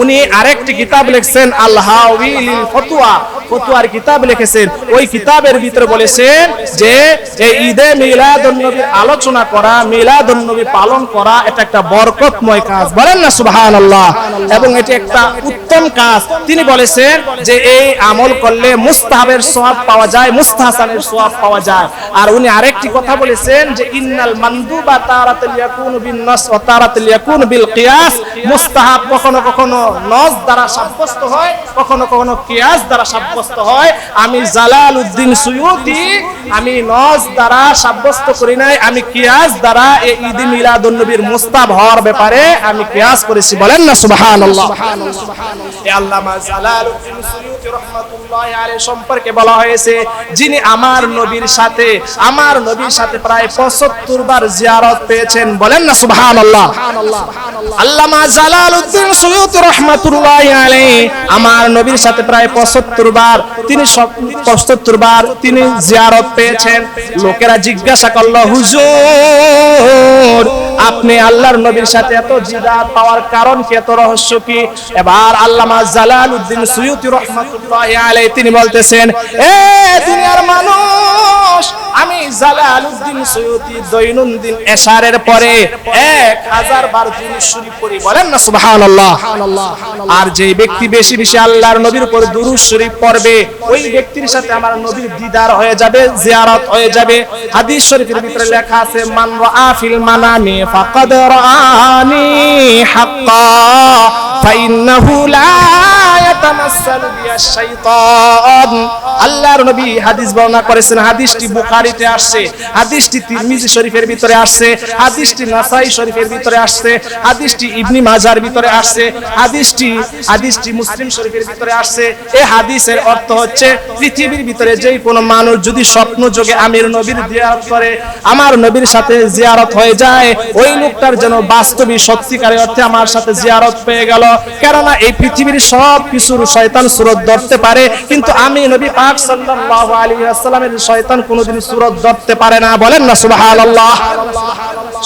উনি আরেকটি কিতাব লিখছেন আল হাওয়ি লিল ফতোয়া, ফতোয়ার কিতাব লিখেছেন। ওই কিতাবের ভিতরে বলেছেন যে এই ঈদে মিলাদুন নবীর আলোচনা করা, মিলাদুন নবী পালন করা এটা একটা বরকতময় কাজ। বলেন না সুবহানাল্লাহ। এবং এটি একটা উত্তম কাজ। তিনি বলেছেন যে এই আমল করলে মুস্তাহাবের সওয়াব পাওয়া যায়, মুস্তাহসানের সওয়াব পাওয়া যায়। আর উনি আরেকটি কথা বলেছেন যে ইন্নাল মানদুবা তারাতাল ইয়াকুনু বিন নাস ওয়া তারাতাল ইয়াকুনু বিল কিয়াস। মুস্তাহাব কখনো কখনো নস দ্বারা সাব্যস্ত হয়, কখনো কখনো কিয়াস দ্বারা সাব্যস্ত হয়। আমি জালালউদ্দিন সুয়ুতি আমি নস দ্বারা সাব্যস্ত করি নাই, আমি কিয়াস দ্বারা এই ঈদ মিলাদুন নবীর মুস্তাহাব হওয়ার ব্যাপারে আমি কিয়াস করেছি। বলেন না সুবহানাল্লাহ। এই আল্লামা জালালউদ্দিন সুয়ুতি রাহমাতুল্লাহি আলাইহি সম্পর্কে বলা হয়েছে যিনি আমার নবীর সাথে প্রায় 75 বার জিয়ারত পেয়েছেন। বলেন না সুবহানাল্লাহ। আল্লামা জালালউদ্দিন সুয়ুতি রাহমাতুল্লাহি আলাইহি আমার নবীর সাথে প্রায় 75 বার তিনি জিয়ারত পেয়েছেন। লোকেরা জিজ্ঞাসা করলো, হুজুর আপনি আল্লাহর নবীর সাথে এত জিয়ারত পাওয়ার কারণ কি, এত রহস্য কি? এবার আল্লামা জালালউদ্দিন সুয়ুতি রাহমাতুল্লাহি আলাইহি তিনি বলতেছেন, এ দুনিয়ার মানুষ, আমি জালালউদ্দিন সুয়ুতি দৈনন্দিন এশারের পরে 1000 বার দুরূদ শরীফ পড়ি। বলেন না সুবহানাল্লাহ। আর যে ব্যক্তি বেশি বেশি আল্লাহর নবীর উপর দুরূদ শরীফ পড়বে ওই ব্যক্তির সাথে আমার নবীর দিদার হয়ে যাবে, জিয়ারত হয়ে যাবে। হাদিস শরীফের ভিতরে লেখা আছে, মান রাআ ফিল মানামি ফাকাদ রাআনি হাক্কা ফাইন্নাহু লা ইয়াতামাসসালু বিয়াশ শাইতান। আল্লাহর নবী হাদিস বর্ণনা করেছেন, হাদিসটি বুখারীতে আসছে, হাদিসটি তিরমিজি শরীফের ভিতরে আসছে, হাদিসটি নাসাই শরীফের ভিতরে আসছে, হাদিসটি ইবনে মাজার ভিতরে আসছে, হাদিসটি মুসলিম শরীফের ভিতরে আসছে। এই হাদিসের অর্থ হচ্ছে পৃথিবীর ভিতরে যেই কোনো মানুষ যদি স্বপ্ন যোগে আমির নবীর জিয়ারত করে, আমার নবীর সাথে জিয়ারত হয়ে যায়, ওই লোকটার যেন বাস্তবিক সত্যিকারের অর্থে আমার সাথে জিয়ারত পেয়ে গেল। কেননা এই পৃথিবীর সব কিছুর শয়তান সুরত ধরতে পারে, কিন্তু আমি নবী পাক সাল্লাল্লাহু আলাইহি ওয়াসাল্লামের শয়তান কোনোদিন সুরত ধরতে পারে না। বলেন না সুবহানাল্লাহ।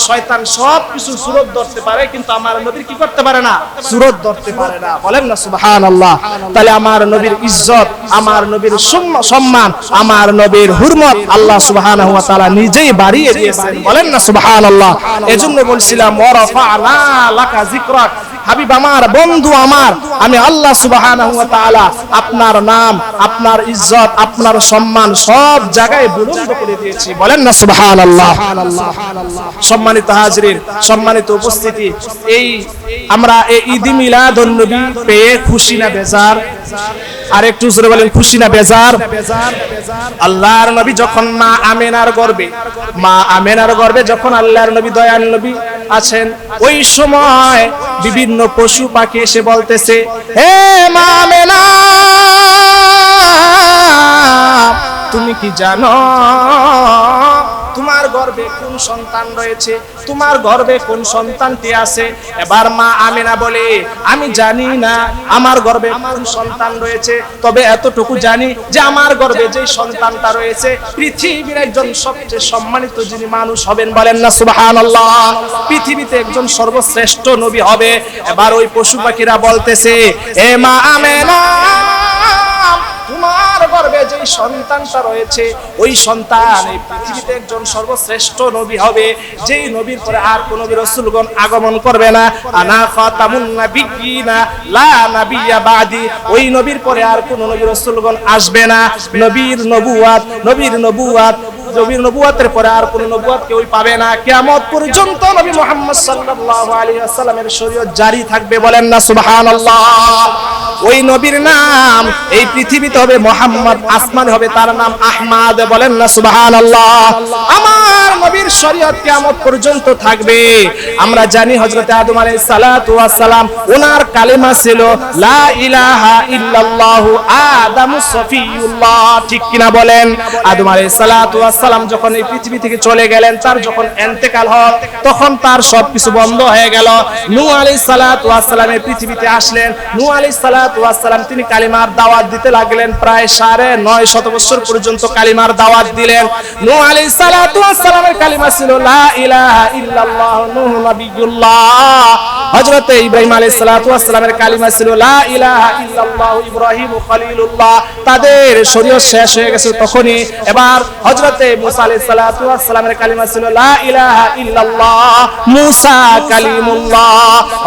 শয়তান সব কিছু সুরত ধরতে পারে, কিন্তু আমার নবীর কি করতে পারে না, সুরত ধরতে পারে না। বলেন না সুবহানাল্লাহ। তাহলে আমার নবীর ইজ্জত, আমার নবীর সম্মান, আমার নবীর হুরমত আল্লাহ সুবহানাহু ওয়া তাআলা নিজেই বাড়িয়ে দিয়েছেন। বলেন না সুবহানাল্লাহ। এজন্য বলছিলাম ওয়া রাফা'না লাকা যিকরাক, হাবিব আমার, বন্ধু আমার, আমি আল্লাহ সুবহানাহু ওয়া তাআলা আপনার নাম, আপনার ইজ্জত, আপনার সম্মান সব জায়গায় বুলন্দ করে দিয়েছি। বলেন না সুবহানাল্লাহ। সম্মানিত হাজিরিন, সম্মানিত উপস্থিতি, এই আমরা এই ঈদ মিলাদুন নবী পেয়ে খুশি না বেজার? আর একটু জোরে বলেন, খুশি না বেজার? আল্লাহর নবী যখন মা আমেনার গর্ভে যখন আল্লাহর নবী দয়াল নবী আছেন, ওই সময় বিভিন্ন পশু পাখি এসে বলতেছে, হে মা আমেনা, তুমি কি জানো তোমার গর্ভে কোন সন্তান রয়েছে, তোমার গর্ভে কোন সন্তানটি আছে? এবার মা আমেনা বলে, আমি জানি না আমার গর্ভে কোন সন্তান রয়েছে, তবে এতটুকু জানি যে আমার গর্ভে যে সন্তানটা রয়েছে পৃথিবীর একজন সবচেয়ে সম্মানিত যিনি মানুষ হবেন। বলেন না সুবহানাল্লাহ। পৃথিবীতে একজন সর্বশ্রেষ্ঠ নবী হবে। এবার ওই পশু পাখিরা বলতেছে, এ মা আমেনা, তোমার গর্ভে যে সন্তানটা রয়েছে ওই সন্তান এই পৃথিবীতে একজন সর্বশ্রেষ্ঠ নবী হবে, যেই নবীর পরে আর কোন নবী রাসূলগণ আগমন করবে না। আনা খাতামুন নাবিয়্যিনা লা নাবিয়্যা বাদি, ওই নবীর পরে আর কোন নবী রাসূলগণ আসবে না। নবীর নবুয়াতের পরে আর কোন নবুয়াত কেউ পাবে না। কিয়ামত পর্যন্ত নবী মুহাম্মদ সাল্লাল্লাহু আলাইহি ওয়াসাল্লামের শরীয়ত জারি থাকবে। বলেন না সুবহানাল্লাহ। ওই নবীর নাম এই পৃথিবীতে হবে মুহাম্মদ, আসমানে হবে তার নাম আহমদ। বলেন না সুবহানাল্লাহ। আমার নবীর শরীয়ত কিয়ামত পর্যন্ত থাকবে। আমরা জানি হযরত আদম আলাইহিস সালাতু ওয়াস সালাম ওনার কালেমা ছিল লা ইলাহা ইল্লাল্লাহু আদামু সফিউল্লাহ, ঠিক কিনা বলেন? আদম আলাইহিস সালাতু ওয়াস সালাম যখন এই পৃথিবী থেকে চলে গেলেন, তার যখন ইন্তেকাল হয় তখন তার সবকিছু বন্ধ হয়ে গেল। নূহ আলাইহিস সালাতু ওয়াস সালাম এই পৃথিবীতে আসলেন। নূহ আলাইহিস সালাতু ওয়াস সালাম তিনি কালিমার দাওয়াত দিতে লাগলেন, প্রায় 950 বছর পর্যন্ত কালিমার দাওয়াত দিলেন। নূহ আলাইহিস সালাতু ওয়াস সালামের কালিমা ছিল লা ইলাহা ইল্লাল্লাহ, নূহ নবিয়ুল্লাহ। হযরত ইব্রাহিম আলাইহিস সালাতু ওয়াস সালামের কালিমা ছিল লা ইলাহা ইল্লাল্লাহ, ইব্রাহিম খলিলুল্লাহ। তাদের শরীয়ত শেষ হয়ে গেছে তখনই এবার হযরত মুসা আলাইহিস সালাতু ওয়াস সালামের কালিমা ছিল লা ইলাহা ইল্লাল্লাহ, মুসা কালিমুল্লাহ।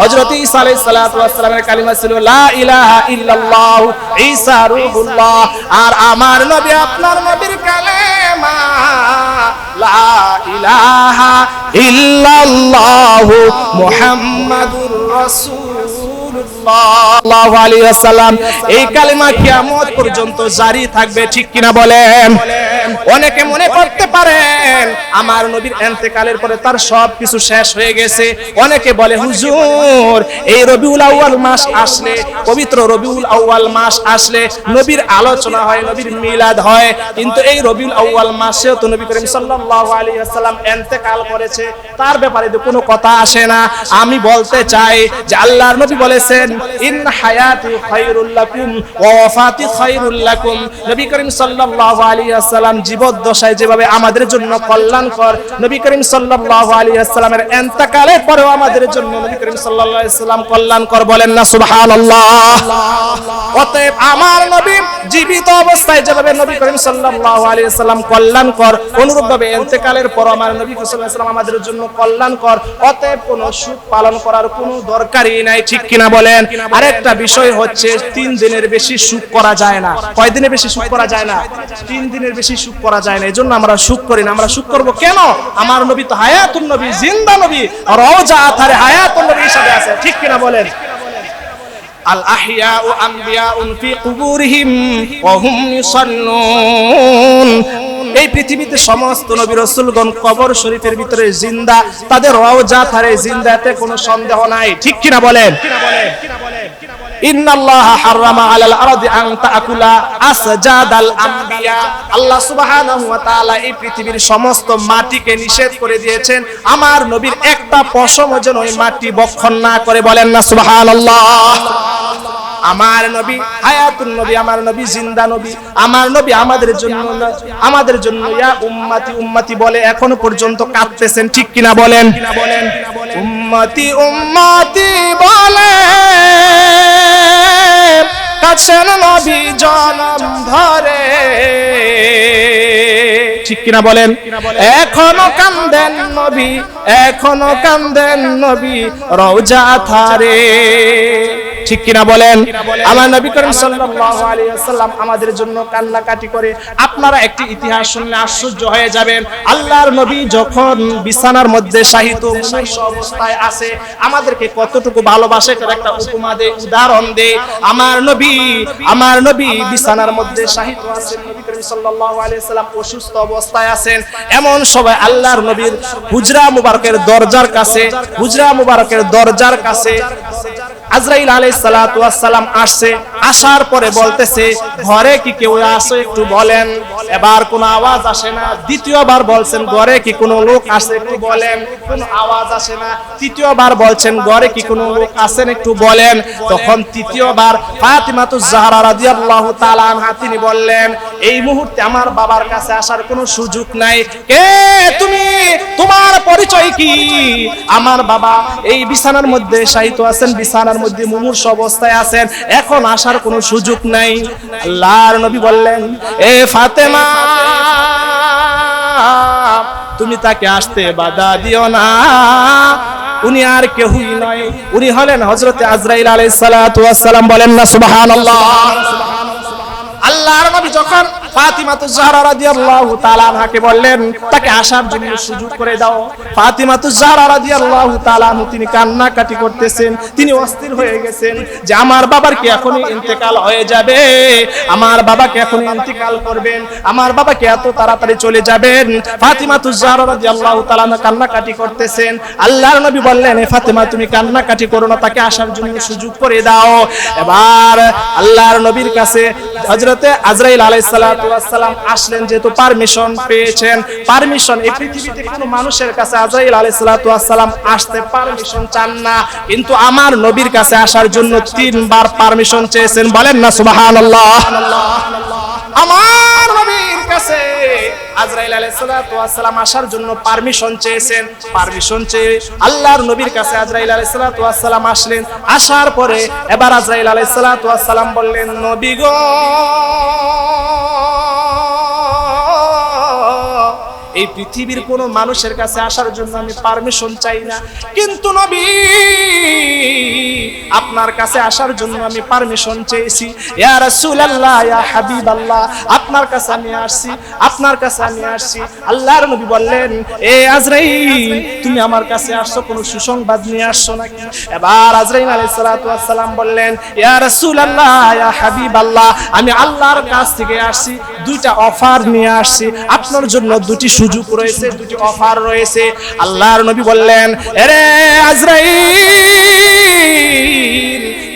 হযরত ঈসা আলাইহিস সালাতু ওয়াস সালামের কালিমা ছিল লা ইলাহা ইল্লাল্লাহ, ঈসা রূহুল্লাহ। আর আমার নবী আপনার নবীর কালেমা লা ইলাহা ইল্লাল্লাহু মুহাম্মাদুর রাসূলুল্লাহ সাল্লাল্লাহু আলাইহি ওয়াসাল্লাম। এই কালেমা কিয়ামত পর্যন্ত জারি থাকবে, ঠিক কিনা বলেন? অনেকে মনে করতে পারেন আমার নবীর ইন্তেকালের পরে তার সব কিছু শেষ হয়ে গেছে। অনেকে বলে হুজুর এই রবিউল আউয়াল মাস আসলে, পবিত্র রবিউল আউয়াল মাস আসলে নবীর আলোচনা হয়, নবীর মিলাদ হয়, কিন্তু এই রবিউল আউয়াল মাসেও তো নবী করিম সাল্লাল্লাহু আলাইহি ওয়াসাল্লাম ইন্তেকাল করেছে, তার ব্যাপারে তো কোনো কথা আসে না। আমি বলতে চাই যে আল্লাহর নবী বলেছেন ইন হায়াতি খায়রুল লাকুম ওয়া ওয়াফাতি খায়রুল লাকুম। নবী করিম সাল্লাল্লাহু আলাইহি ওয়াসাল্লাম জীবদ্দশায় যেভাবে আমাদের জন্য কল্যাণকর, নবী করিম সাল্লাল্লাহু আলাইহি ওয়াসাল্লামের ইন্তেকালের পরেও আমাদের জন্য নবী করিম সাল্লাল্লাহু আলাইহি ওয়াসাল্লাম কল্যাণকর। বলেন না সুবহানাল্লাহ। অতএব আমার নবী জীবিত অবস্থায় যেভাবে নবী করিম সাল্লাল্লাহু আলাইহি ওয়াসাল্লাম কল্যাণকর, অনুরূপভাবে ইন্তেকালের পর আমার নবী সাল্লাল্লাহু আলাইহি ওয়াসাল্লাম আমাদের জন্য কল্যাণকর। অতএব কোনো সুখ পালন করার কোনো দরকারই নাই, ঠিক কিনা বলেন? আরেকটা বিষয় হচ্ছে 3 দিনের বেশি সুখ করা যায় না। কয় দিনের বেশি সুখ করা যায় না? 3 দিনের বেশি সুখ করা যায় না। এজন্য আমরা সুখ করি না। আমরা সুখ করব কেন? আমার নবী তো হায়াতুন নবী, জিন্দা নবী, রওজা আথারে হায়াতুন নবী হিসেবে আছে, ঠিক কিনা বলেন? আল আহিয়াউ আমবিয়াউন ফি কুবুরিহিম ওয়া হুম ইউসাল্লুন। এই পৃথিবীতে সমস্ত নবী রাসূলগণ কবর শরীফের ভিতরে জিন্দা, তাদের রওজা থারে জিন্দাতে কোনো সন্দেহ নাই, ঠিক কিনা বলেন? ইন্নাল্লাহা হারামা আলাল আরদি আন তাকুলা আসজাদাল আম্বিয়া। আল্লাহ সুবহানাহু ওয়া তাআলা এই পৃথিবীর সমস্ত মাটিকে নিষেধ করে দিয়েছেন আমার নবীর একটা পশম যেন ওই মাটি ভক্ষণ না করে। বলেন না সুবহানাল্লাহ। আমার নবী হায়াতুন নবী, আমার নবী জিন্দা নবী, আমার নবী আমাদের জন্য ইয়া উম্মতি উম্মতি বলে এখনো পর্যন্ত কাঁদতেছেন, ঠিক কিনা বলেন? উম্মতি উম্মতি বলে কাছেন নবী জনম ধরে, ঠিক কিনা বলেন? এখনো কান্দেন নবী, এখনো কান্দেন নবী রওজা থারে, ঠিক কিনা বলেন? আমার নবী করিম সাল্লাল্লাহু আলাইহি ওয়াসাল্লাম আমাদের জন্য কান্নাকাটি করে। আপনারা একটি ইতিহাস শুনলে আশ্চর্য হয়ে যাবেন। আল্লাহর নবী যখন বিছানার মধ্যে শায়িত অবস্থায় আছে, আমাদেরকে কতটুকু ভালোবাসে তার একটা উপমা দেয়, উদাহরণ দেয়। আমার নবী বিছানার মধ্যে শায়িত আছেন, নবী করিম সাল্লাল্লাহু আলাইহি ওয়াসাল্লাম অসুস্থ অবস্থায় আছেন। এমন সময় আল্লাহর নবীর হুজরা মুবারকের দরজার কাছে আজরাইল আলাইহিস সালাতু ওয়াস সালাম আসছে। আসার পরে বলতেছে ঘরে কি কেউ আছে একটু বলেন। এবার কোনো আওয়াজ আসে না। দ্বিতীয়বার বলছেন ঘরে কি কোনো লোক আছে একটু বলেন, কোনো আওয়াজ আসে না। তৃতীয়বার বলছেন ঘরে কি কোনো লোক আছেন একটু বলেন। তখন তৃতীয়বার ফাতিমাতুজ জাহরা রাদিয়াল্লাহু তাআলা আনহা তিনি বললেন এই মুহূর্তে আমার বাবার কাছে আসার কোনো সুযোগ নাই। কে তুমি? তোমার পরিচয় কি? আমার বাবা এই বিছানার মধ্যে শায়িত আছেন, বিছানার মধ্যে মুমূর্ষু অবস্থায় আছেন, এখন আসার কোনো সুযোগ নাই। আল্লাহর নবী বললেন এ ফাতেমা তুমি তাকে আসতে বাধা দিও না, উনি আর কেউই নয়, উনি হলেন হযরতে আজরাইল আলাইহিস সালাতু ওয়াস সালাম। বলেন না সুবহানাল্লাহ। আল্লাহর নবী যখন ফাতিমাতুজ জাহরা রাদিয়াল্লাহু তাআলা আনহাকে বললেন তাকে আসার জন্য সুযোগ করে দাও। ফাতিমাতুজ জাহরা রাদিয়াল্লাহু তাআলা আনহা তিনি কান্নাকাটি করতেছেন, তিনি অস্থির হয়ে গেছেন যে আমার বাবার কি এখনই ইন্তেকাল হয়ে যাবে, আমার বাবাকে এখনই ইন্তেকাল করবেন, আমার বাবাকে এত তাড়াতাড়ি চলে যাবেন। ফাতিমাতুজ জাহরা রাদিয়াল্লাহু তাআলা কান্নাকাটি করতেছেন। আল্লাহর নবী বললেন, এ ফাতিমা তুমি কান্নাকাটি করো না, তাকে আসার জন্য সুযোগ করে দাও। এবার আল্লাহর নবীর কাছে হযরতে আজরাইল আলাইহিস সালাতু ওয়াস সালাম আসলেন, যেহেতু পারমিশন পেয়েছেন। পারমিশন এই পৃথিবীতে কোনো মানুষের কাছে আজরাইল আলাইহিস সালাতু ওয়াস সালাম আসতে পারমিশন চান না, কিন্তু আমার নবীর কাছে আসার জন্য 3 বার পারমিশন চেয়েছেন। বলেন না সুবহানাল্লাহ। আমার নবীর কাছে আজরাইল আলাইহিস সালাতু ওয়াস সালাম আসার জন্য পারমিশন চেয়েছেন। পারমিশন চেয়ে আল্লাহর নবীর কাছে আজরাইল আলাইহিস সালাতু ওয়াস সালাম আসলেন। আসার পরে এবার আজরাইল আলাইহিস সালাতু ওয়াস সালাম বললেন, নবী গো, এই পৃথিবীর কোন মানুষের কাছে আসার জন্য আমি পারমিশন চাই না, কিন্তু নবী আপনার কাছে আসার জন্য আমি পারমিশন চেয়েছি। ইয়া রাসূলুল্লাহ, ইয়া হাবিবাল্লাহ, আপনার কাছে আমি আসছি, আপনার কাছে আমি আসছি। আল্লাহর নবী বললেন, এ আজরাইল, তুমি আমার কাছে আসছো কোন সুসংবাদ নিয়ে আসছো নাকি? এবার আজরাইল আলাইহিস সালাতু ওয়াস সালাম বললেন, ইয়া রাসূলুল্লাহ, ইয়া হাবিবাল্লাহ, আমি আল্লাহর কাছ থেকে আসছি, 2টা অফার নিয়ে আসছি, আপনার জন্য 2টি সুযোগ রয়েছে, 2টি অফার রয়েছে। আল্লাহর নবী বললেন, আরে আজরাইল,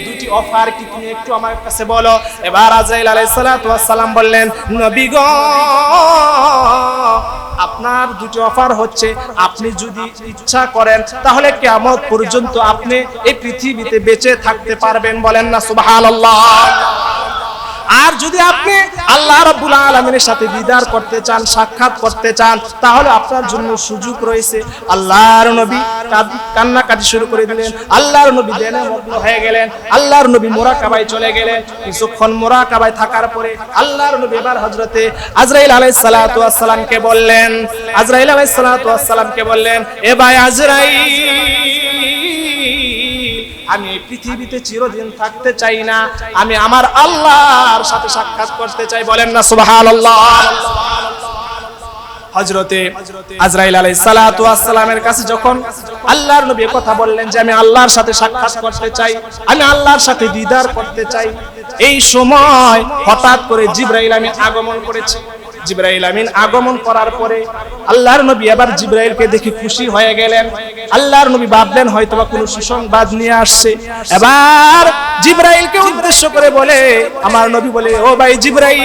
2টি অফার কি তুমি একটু আমার কাছে বলো। এবার আজরাইল আলাইহিস সালাতু ওয়াস সালাম বললেন, নবী গো, আপনার 2টি অফার হচ্ছে, আপনি যদি ইচ্ছা করেন তাহলে কিয়ামত পর্যন্ত আপনি এই পৃথিবীতে বেঁচে থাকতে পারবেন। বলেন না সুবহানাল্লাহ। আর যদি আপনি আল্লাহ রাব্বুল আলামিনের সাথে দিদার করতে চান, সাক্ষাৎ করতে চান, তাহলে আপনার জন্য সুযোগ রয়েছে। আল্লাহর নবী কান্নাকাটি শুরু করে দিলেন। আল্লাহর নবী ধ্যানে মগ্ন হয়ে গেলেন। আল্লাহর নবী মুরাকাবায় চলে গেলেন। কিছুক্ষণ মুরাকাবায় থাকার পরে আল্লাহর নবী এবার হযরতে আজরাইল আলাইহিস সালাতু ওয়াস সালামকে বললেন, আজরাইল আলাইহিস সালাতু ওয়াস সালামকে বললেন, এ ভাই আজরাইল, আমি এই পৃথিবীতে চিরদিন থাকতে চাই না, আমি আমার আল্লাহর সাথে সাক্ষাৎ করতে চাই। বলেন না সুবহানাল্লাহ। হযরতে আজরাইল আলাইহিস সালাতু ওয়াস সালামের কাছে যখন আল্লাহর নবী কথা বললেন যে আমি আল্লাহর সাথে সাক্ষাৎ করতে চাই, আমি আল্লাহর সাথে দিদার করতে চাই, এই সময় হঠাৎ করে জিবরাইল আমিন আগমন করেছে। জিবরাইল আমিন আগমন করার পরে আল্লাহর নবী এবার জিবরাইলকে দেখে খুশি হয়ে গেলেন। আল্লাহর নবী ভাবলেন হয়তোবা কোনো সুসংবাদ নিয়ে আসছে। এবার জিবরাইলকে উদ্দেশ্য করে বলে, আমার নবী বলে, ও ভাই জিবরাইল,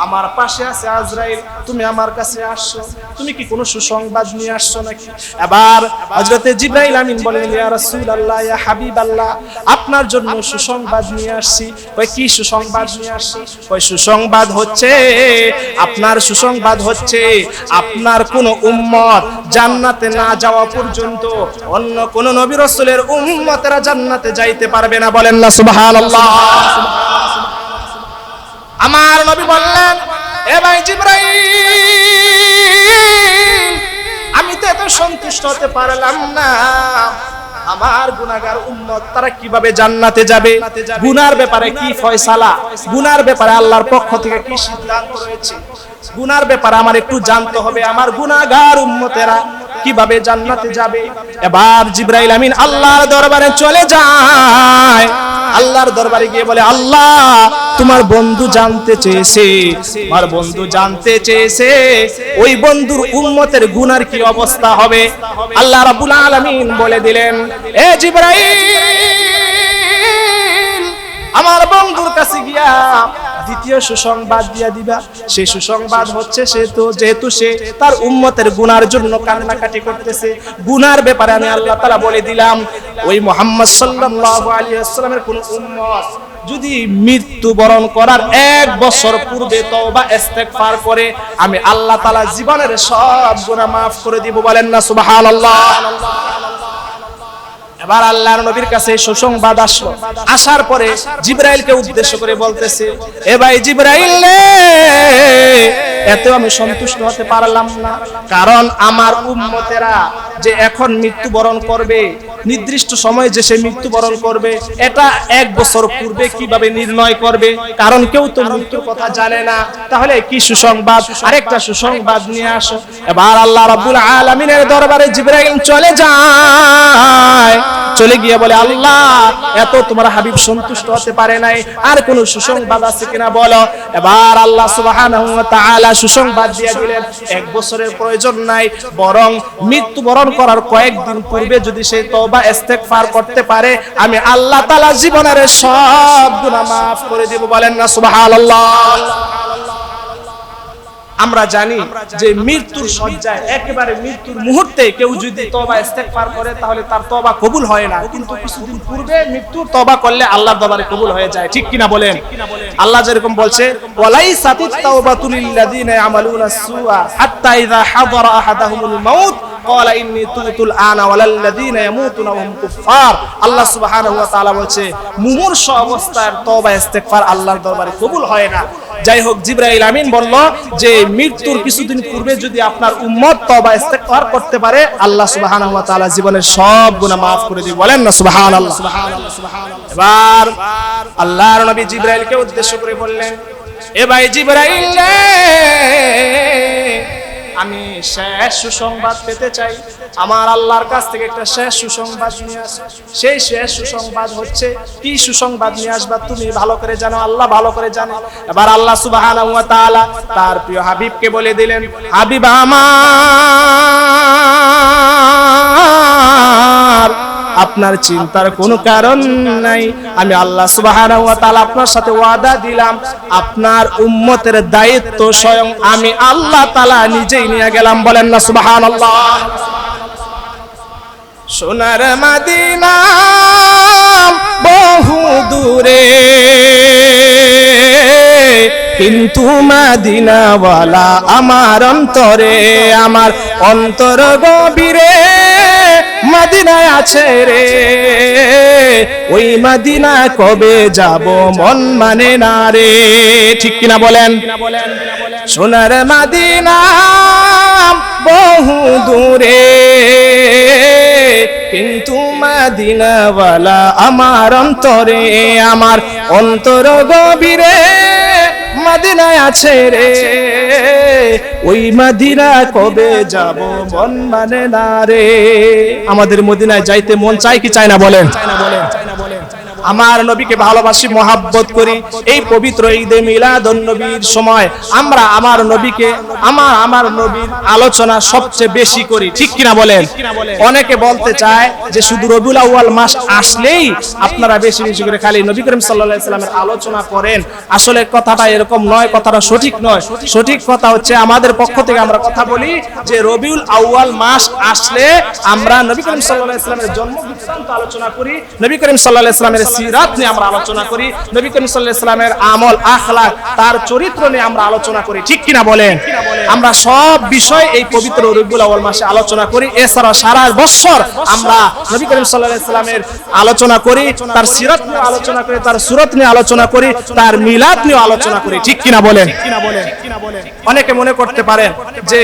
আমার পাশে আছে আজরাইল, তুমি আমার কাছে আসছো, তুমি কি কোনো সুসংবাদ নিয়ে আসছো নাকি? এবার হযরতে জিবরাইল আমিন বলেন, ইয়া রাসূলুল্লাহ, ইয়া হাবিবাল্লাহ, আপনার জন্য সুসংবাদ নিয়ে আসছি। কই কি সুসংবাদ নিয়ে আসছি? কই সুসংবাদ হচ্ছে, আপনার সুসংবাদ হচ্ছে আপনার কোন উম্মত জান্নাতে না যাওয়া পর্যন্ত অন্য কোন নবী রাসূলের উম্মতেরা জান্নাতে যাইতে পারবে না। বলেন না সুবহানাল্লাহ। আমার নবী বললেন, এ ভাই জিবরাইল, আমি তো এত সন্তুষ্ট হতে পারলাম না, আমার গুনাহগার উম্মত তারা কিভাবে জান্নাতে যাবে? গুনার ব্যাপারে কি ফয়সালা, গুনার ব্যাপারে আল্লাহর পক্ষ থেকে কি সিদ্ধান্ত রয়েছে, গুনার ব্যাপারে আমার একটু জানতে হবে, আমার গুনাহগার উম্মতেরা কিভাবে জান্নাতে যাবে। এবার জিবরাইল আমিন আল্লাহর দরবারে চলে যায়। আল্লাহর দরবারে গিয়ে বলে, আল্লাহ, তোমার বন্ধু জানতে চেয়েছে, আমার বন্ধু জানতে চেয়েছে ওই বন্ধুর উম্মতের গুনার কি অবস্থা হবে। আল্লাহ রাব্বুল আলামিন বলে দিলেন, এ জিবরাইল, আমার বন্ধুর কাছে গিয়া দ্বিতীয় সুসংবাদ দিয়া দিবা। সেই সুসংবাদ হচ্ছে, যেহেতু সে তার উম্মতের গুনার জন্য কান্নাকাটি করতেছে, গুনার ব্যাপারে আমি আল্লাহ তাআলা বলে দিলাম, ওই মুহাম্মদ সাল্লাল্লাহু আলাইহি ওয়াসাল্লামের কোন উম্মত যদি মৃত্যুবরণ করার 1 বছর পূর্বে তওবা ইস্তেগফার করে, আমি আল্লাহ তাআলা জীবনের সব গুনাহ maaf করে দিব। বলেন না সুবহানাল্লাহ। এবার আল্লাহর নবীর কাছে সুসংবাদ আসলো। আসার পরে জিবরাইলকে উদ্দেশ্য করে বলতেছে, এ ভাই জিবরাইল, এত আমি সন্তুষ্ট হতে পারলাম না, কারণ আমার উম্মতেরা যে এখন মৃত্যুবরণ করবে, নির্দিষ্ট সময়ে যে সে মৃত্যুবরণ করবে, এটা 1 বছর পূর্বে কিভাবে নির্ণয় করবে? কারণ কেউ তো মৃত্যুর কথা জানে না। তাহলে কি সুসংবাদ? আরেকটা সুসংবাদ নিয়ে আসো। এবার আল্লাহ রাব্বুল আলামিনের দরবারে জিবরাইল চলে যায়, চলে গিয়ে বলে, আল্লাহ এত তোমার হাবিব সন্তুষ্ট হতে পারে নাই, আর কোন সুসংবাদ আছে কিনা বলো। এবার আল্লাহ সুবহানাহু ওয়া তাআলা সুসংবাদ দিয়ে দিলেন, 1 বছরের প্রয়োজন নাই, বরং মৃত্যুবরণ করার কয়েকদিন পূর্বে যদি সে তওবা ইস্তেগফার করতে পারে, আমি আল্লাহ তাআলা জীবনের সব গুনাহ মাফ করে দেব। বলেন না সুবহানাল্লাহ। আমরা জানি যে মৃত্যুর শয্যায়, একেবারে মৃত্যুর মুহূর্তে কেউ যদি তওবা ইস্তেগফার করে তাহলে তার তওবা কবুল হয় না, কিন্তু কিছুদিন পূর্বে মৃত্যুর তওবা করলে আল্লাহর দরবারে কবুল হয়ে যায়। ঠিক কিনা বলেন? আল্লাহ যেরকম বলছে, ওয়ালাইসাতিত তাওবাতুল লিল্লাযিনা ইয়ামালুনা সুআ হাত্তা ইযা হাদারা আহাদাহুমুল মাউত ক্বালা ইন্নী তুবতুল আনা ওয়ালাল্লাযিনা ইয়ামুতুনা ওয়া হুম কুফফার। আল্লাহ সুবহানাহু ওয়া তাআলা বলছে, মুমূর্ষ অবস্থায় তওবা ইস্তেগফার আল্লাহর দরবারে কবুল হয় না। যাই হোক, জিবরাইল আমিন বলল যে মৃত্যুর কিছুদিন পূর্বে যদি আপনার উম্মত তওবা ইস্তেগফার করতে পারে, আল্লাহ সুবহানাহু ওয়া তাআলা জীবনের সব গুনাহ maaf করে দিবেন। বলেন না সুবহানাল্লাহ। এবার আল্লাহর নবী জিবরাইলকে উদ্দেশ্য করে বললেন, এ ভাই জিবরাইল, আমি শেষ সুসংবাদ পেতে চাই, আমার আল্লাহর কাছ থেকে একটা শেষ সুসংবাদ নিয়ে আসো। সেই শেষ সুসংবাদ হচ্ছে, কি সুসংবাদ নিয়ে আসবা তুমি ভালো করে জানো, আল্লাহ ভালো করে জানে। এবার আল্লাহ সুবহানাহু ওয়া তাআলা তার প্রিয় হাবিবকে বলে দিলেন, হাবিব আমার, আপনার চিন্তার কোনো কারণ নাই, আমি আল্লাহ সুবহানাহু ওয়া তাআলা আপনার সাথে ওয়াদা দিলাম, আপনার উম্মতের দায়িত্ব স্বয়ং আমি আল্লাহ তাআলা নিজেই নিয়ে গেলাম। বলেন না সুবহানাল্লাহ। সোনার মদিনা বহু দূরে, কিন্তু মদিনাওয়ালা আমার অন্তরে, আমার অন্তর গভীরে মদিনায় আছে রে, ওই মদিনা কবে যাব মন মানে না রে। ঠিক কিনা বলেন? সোনার মদিনা বহু দূরে, কিন্তু মদিনাওয়ালা আমার অন্তরে, আমার অন্তর গভীরে মদিনায় আছে রে, ওই মদিনা কবে যাব মন মানে না রে। আমাদের মদিনায় যাইতে মন চায় কি চায় না? বলেন। আমার নবীকে ভালোবাসি, মহাব্বত করি। এই পবিত্র ঈদে মিলাদুন নবীর সময় আমরা আমার নবীকে, আমার নবীর আলোচনা সবচেয়ে বেশি করি। ঠিক কিনা বলেন? অনেকে বলতে চায় যে শুধু রবিউল আউয়াল মাস আসলেই আপনারা বেশি বেশি করে খালি নবী করিম সাল্লাল্লাহু আলাইহি সাল্লামের আলোচনা করেন। আসলে কথাটা এরকম নয়, কথাটা সঠিক নয়। সঠিক কথা হচ্ছে, আমাদের পক্ষ থেকে আমরা কথা বলি যে রবিউল আউয়াল মাস আসলে আমরা নবী করিম সাল্লাল্লাহু আলাইহি সাল্লামের জন্ম বৃত্তান্ত আলোচনা করি, নবী করিম সাল্লাল্লাহু আলাইহি সাল্লামের সিরাত নিয়ে আমরা আলোচনা করি, নবী করিম সাল্লাল্লাহু আলাইহি সাল্লামের আমল আখলাক, তার চরিত্র নিয়ে আমরা আলোচনা করি। ঠিক কিনা বলেন? আমরা সব বিষয় এই পবিত্র রবিউল আউয়াল মাসে আলোচনা করি। এছাড়া সারা বছর আমরা নবী করিম সাল্লাল্লাহু আলাইহি সাল্লামের আলোচনা করি, তার সিরাত নিয়ে আলোচনা করি, তার সুরত নিয়ে আলোচনা করি, তার মিলাদ নিয়ে আলোচনা করি। ঠিক কিনা বলেন? অনেকে মনে করতে পারেন যে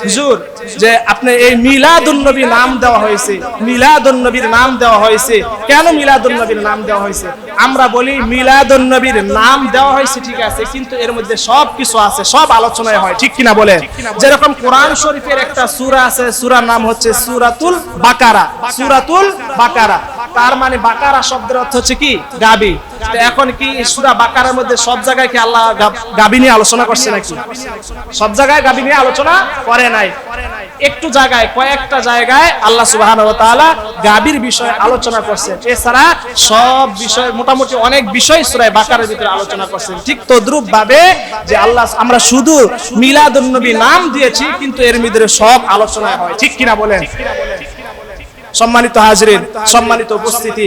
হুজুর, যে আপনি এই মিলাদুন নবী নাম দেওয়া হয়েছে, মিলাদুন নবীর নাম দেওয়া হয়েছে, কেন মিলাদুন নবীর নাম দেওয়া হয়েছে? আমরা বলি মিলাদুন নবীর নাম দেওয়া হয়েছে, ঠিক আছে, কিন্তু এর মধ্যে সব কিছু আছে, সব আলোচনায় হয়। ঠিক কিনা বলে? যেরকম কোরআন শরীফের একটা সূরা আছে, সূরার নাম হচ্ছে সূরাতুল বাকারা। সূরাতুল বাকারা তার মানে বাকারা শব্দের অর্থ হচ্ছে কি? গাবি। এখন কি সূরা বাকারার মধ্যে সব জায়গায় কি আল্লাহ গাবি নিয়ে আলোচনা করছে নাকি? সব জায়গায় গাবি নিয়ে আলোচনা করে নাই। একটু জায়গায়, কয়েকটা জায়গায় আল্লাহ সুবহানাহু ওয়া তাআলা গাবির বিষয়ে আলোচনা করছেন। এছাড়া সব বিষয়, মোটামুটি অনেক বিষয় সূরা বাকারার ভিতরে আলোচনা করছেন। ঠিক তদ্রূপ ভাবে যে আল্লাহ, আমরা শুধু মিলাদুন নবী নাম দিয়েছি, কিন্তু এর ভিতরে সব আলোচনা হয়। ঠিক কিনা বলেন? সম্মানিত হাজিরিন, সম্মানিত উপস্থিতি,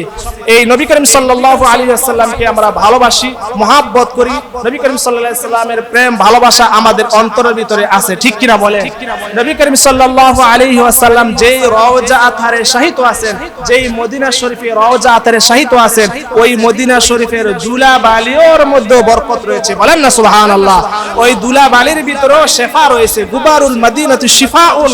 এই নবী করিম সাল্লাল্লাহু আলাইহি ওয়াসাল্লামকে আমরা ভালোবাসি, মহাব্বত করি। নবী করিম সাল্লাল্লাহু আলাইহি ওয়াসাল্লামের প্রেম ভালোবাসা আমাদের অন্তরের ভিতরে আছে। ঠিক কিনা বলেন? নবী করিম সাল্লাল্লাহু আলাইহি ওয়াসাল্লাম যেই রওজা আতহারে শাহিত আছেন, যেই মদিনা শরীফে রওজা আতহারে শাহিত আছেন, ওই মদিনা শরীফের দুলাবালির মধ্যে বরকত রয়েছে। বলেন না সুবহানাল্লাহ। ওই দুলাবালির ভিতরেও শিফা রয়েছে। গুবারুল মদিনাতু শিফাউন,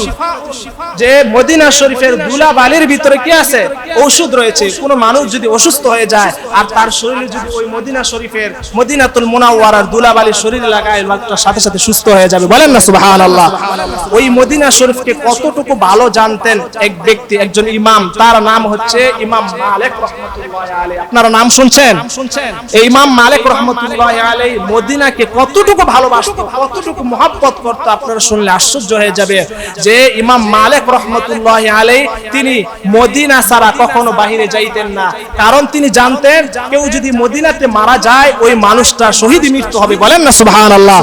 যে মদিনা শরীফের দুলাবালির বাইরের ভিতরে কি আছে? ঔষধ রয়েছে। কোন মানুষ যদি অসুস্থ হয়ে যায় আর তার শরীরে যদি ওই মদিনা শরীফের মদিনাতুল মুনাওয়ারার দুলাবালি শরীরে লাগায়, লোকটা সাথে সাথে সুস্থ হয়ে যাবে। বলেন না সুবহানাল্লাহ। ওই মদিনা শরীফকে কতটুকু ভালো জানতেন এক ব্যক্তি, একজন ইমাম, তার নাম হচ্ছে ইমাম মালিক রাহমাতুল্লাহি আলাইহি। আপনারা নাম শুনছেন? এই ইমাম মালিক রাহমাতুল্লাহি আলাইহি মদিনাকে কতটুকু ভালোবাসতো, কতটুকু মহব্বত করতো, আপনারা শুনলে আশ্চর্য হয়ে যাবে যে ইমাম মালিক রাহমাতুল্লাহি আলাইহি তিনি মদিনা ছাড়া কখনো বাইরে যাইতেন না। কারণ তিনি জানতেন কেউ যদি মদিনাতে মারা যায় ওই মানুষটা শহীদ মৃত্যু হবে। বলেন না সুবহানাল্লাহ।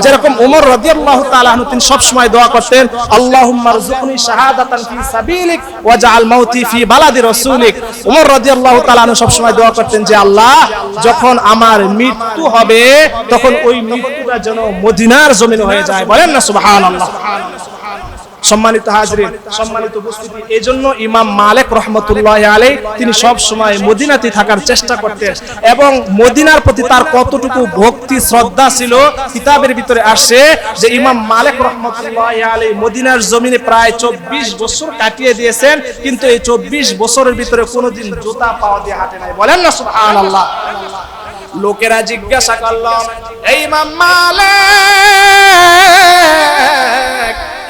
যেরকম ওমর রাদিয়াল্লাহু তাআলা আনহু তিনি সব সময় দোয়া করতেন, আল্লাহুম্মা রযুকনি শাহাদাতান ফি সাবিলিক ওয়াজআল মাউতি ফি বালাদি রাসূলিক। ওমর রাদিয়াল্লাহু তাআলা আনহু সব সময় দোয়া করতেন যে আল্লাহ, যখন আমার মৃত্যু হবে তখন ওই মৃত্যুটা যেন মদিনার জমিনে হয়ে যায়। বলেন না সুবহানাল্লাহ। সম্মানিত হাজরিন, সম্মানিত উপস্থিতি, এজন্য ইমাম মালিক রাহমাতুল্লাহি আলাইহি তিনি সব সময় মদিনাতে থাকার চেষ্টা করতেন এবং মদিনার প্রতি তার কতটুকু ভক্তি শ্রদ্ধা ছিল কিতাবের ভিতরে আসে যে ইমাম মালিক রাহমাতুল্লাহি আলাইহি মদিনার জমিনে প্রায় 24 বছর কাটিয়ে দিয়েছেন, কিন্তু এই 24 বছরের ভিতরে কোনোদিন জুতা পাওয়া দিয়ে হাঁটে নাই। বলেন না সুবহানাল্লাহ। লোকেরা জিজ্ঞাসা করলো, এই ইমাম মালিক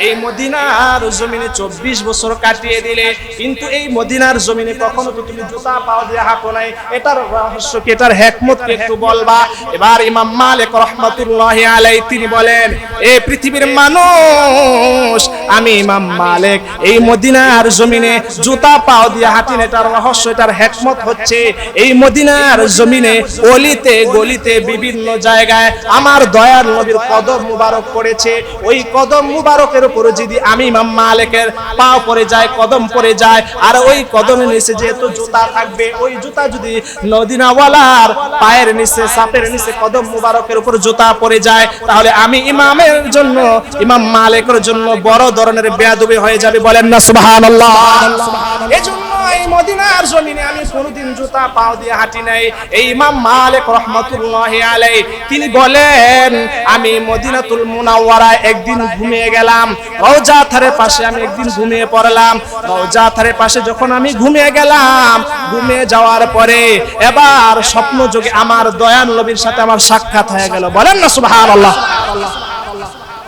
এই মদিনার জমিনে 24 বছর কাটিয়ে দিলে, কিন্তু এই মদিনার জমিনে কখনো তো তুমি জুতা পাও দিয়ে হাঁটো নাই, এটার রহস্য কি, এটার হিকমত কি একটু বলবা? এবার ইমাম মালিক রাহমাতুল্লাহি আলাইহি তিনি বলেন, এই পৃথিবীর মানুষ, আমি ইমাম মালিক এই মদিনার জমিনে জুতা পাও দিয়ে হাঁটি না। এটার রহস্য, এটার হিকমত হচ্ছে এই মদিনার জমিনে অলিতে গলিতে বিভিন্ন জায়গায় আমার দয়ার নবীর কদম মুবারক পড়েছে। ওই কদম মুবারকের উপরে যদি আমি ইমাম মালিকের পাও পড়ে যায়, কদম পড়ে যায়, আর ওই কদমের নিচে যেহেতু জুতা থাকবে, ওই জুতা যদি মদিনাওয়ালার পায়ের নিচে, সাপের নিচে কদম মুবারকের উপর জুতা পড়ে যায়, তাহলে আমি ইমামের জন্য, ইমাম মালিকের জন্য বড় ধরনের বেয়াদবি হয়ে যাবে। বলেন না সুবহানাল্লাহ। এজন্য এই মদিনার জমিনে আমি কোনদিন জুতা পাও দিয়ে হাঁটি নাই। এই ইমাম মালিক রাহমাতুল্লাহি আলাইহি তিনি বলেন, আমি মদিনাতুল মুনাওয়ারায় একদিন ঘুমিয়ে গেলাম, রওজা থারের পাশে আমি একদিন ঘুমিয়ে পড়লাম। রওজা থারের পাশে যখন আমি ঘুমিয়ে গেলাম, ঘুমিয়ে যাওয়ার পরে এবার স্বপ্ন যোগে আমার দয়াল নবীর সাথে আমার সাক্ষাৎ হয়ে গেল। বলেন না সুবহানাল্লাহ।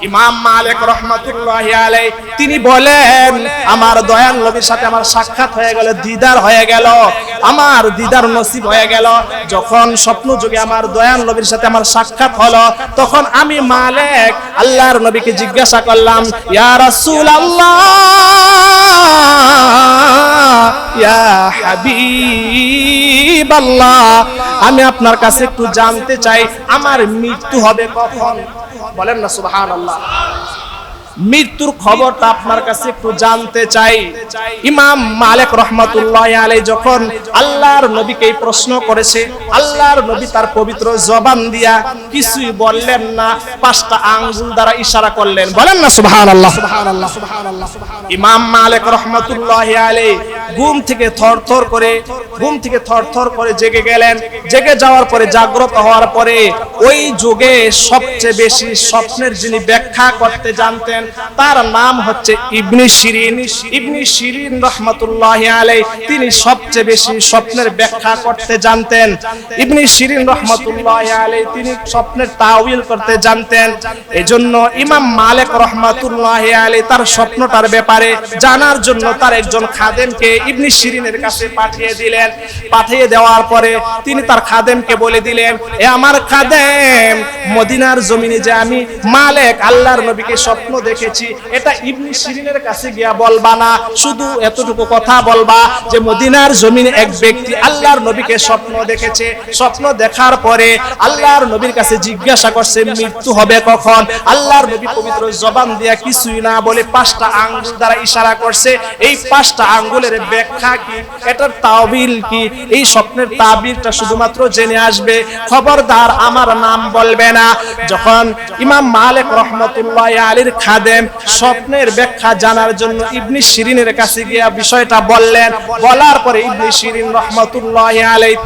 ইমাম মালিক রাহমাতুল্লাহি আলাইহি তিনি বলেন, আমার দয়াল নবীর সাথে আমার সাক্ষাৎ হয়ে গেল, দিদার হয়ে গেল, আমার দিদার নসিব হয়ে গেল। যখন স্বপ্ন যোগে আমার দয়াল নবীর সাথে আমার সাক্ষাৎ হলো, তখন আমি মালিক আল্লাহর নবীকে জিজ্ঞাসা করলাম, ইয়া রাসূলুল্লাহ, ইয়া হাবিবাল্লাহ, আমি আপনার কাছে একটু জানতে চাই আমার মৃত্যু হবে কখন? বলেন না সুবহানাল্লাহ। মৃত্যুর খবরটা আপনার কাছে একটু জানতে চাই। ইমাম মালিক রাহমাতুল্লাহি আলাইহি যখন আল্লাহর নবীকে এই প্রশ্ন করেছে, আল্লাহর নবী তার পবিত্র জবান দিয়া কিছুই বললেন না, 5টা আঙ্গুল দ্বারা ইশারা করলেন। বলেন না সুবহানাল্লাহ। ইমাম মালিক রাহমাতুল্লাহি আলাইহি ঘুম থেকে থরথর করে জেগে গেলেন। জেগে যাওয়ার পরে, জাগ্রত হওয়ার পরে, ওই যুগে সবচেয়ে বেশি স্বপ্নের যিনি ব্যাখ্যা করতে জানতেন তার নাম হচ্ছে ইবনে শিরিন। ইবনে শিরিন রাহমাতুল্লাহি আলাইহি তিনি সবচেয়ে বেশি স্বপ্নের ব্যাখ্যা করতে জানতেন। ইবনে শিরিন রাহমাতুল্লাহি আলাইহি তিনি স্বপ্নের তাওয়িল করতে জানতেন। এজন্য ইমাম মালিক রাহমাতুল্লাহি আলাইহি তার স্বপ্নটার ব্যাপারে জানার জন্য তার একজন খাদেমকে ইবনে শিরিনের কাছে পাঠিয়ে দিলেন। পাঠিয়ে দেওয়ার পরে তিনি তার খাদেমকে বলে দিলেন, এ আমার খাদেম, মদিনার জমিনে যে আমি মালিক আল্লাহর নবীকে স্বপ্ন দেখেছি, এটা ইবনে শিরিনের কাছে গিয়া বলবা না, শুধু এতটুকু কথা বলবা যে মদিনার জমিনে এক ব্যক্তি আল্লাহর নবীকে স্বপ্ন দেখেছে। স্বপ্ন দেখার পরে আল্লাহর নবীর কাছে জিজ্ঞাসা করছে মৃত্যু হবে কখন। আল্লাহর নবী পবিত্র জবান দিয়া কিছুই না বলে 5টা আঙ্গুল দ্বারা ইশারা করছে। এই 5টা আঙ্গুলের ব্যাখ্যা কি, এটার তাওবিল কি, এই স্বপ্নের তাবিরটা শুধুমাত্র জেনে আসবে। খবরদার আমার নাম বলবে না। না। যখন ইমাম মালিক রাহমাতুল্লাহি আলাইহির খাদেম স্বপ্নের ব্যাখ্যা জানার জন্য ইবনে শিরিনের কাছে গিয়ে বিষয়টা বললেন, বলার পরে ইবনে শিরিন রাহমাতুল্লাহি আলাইহি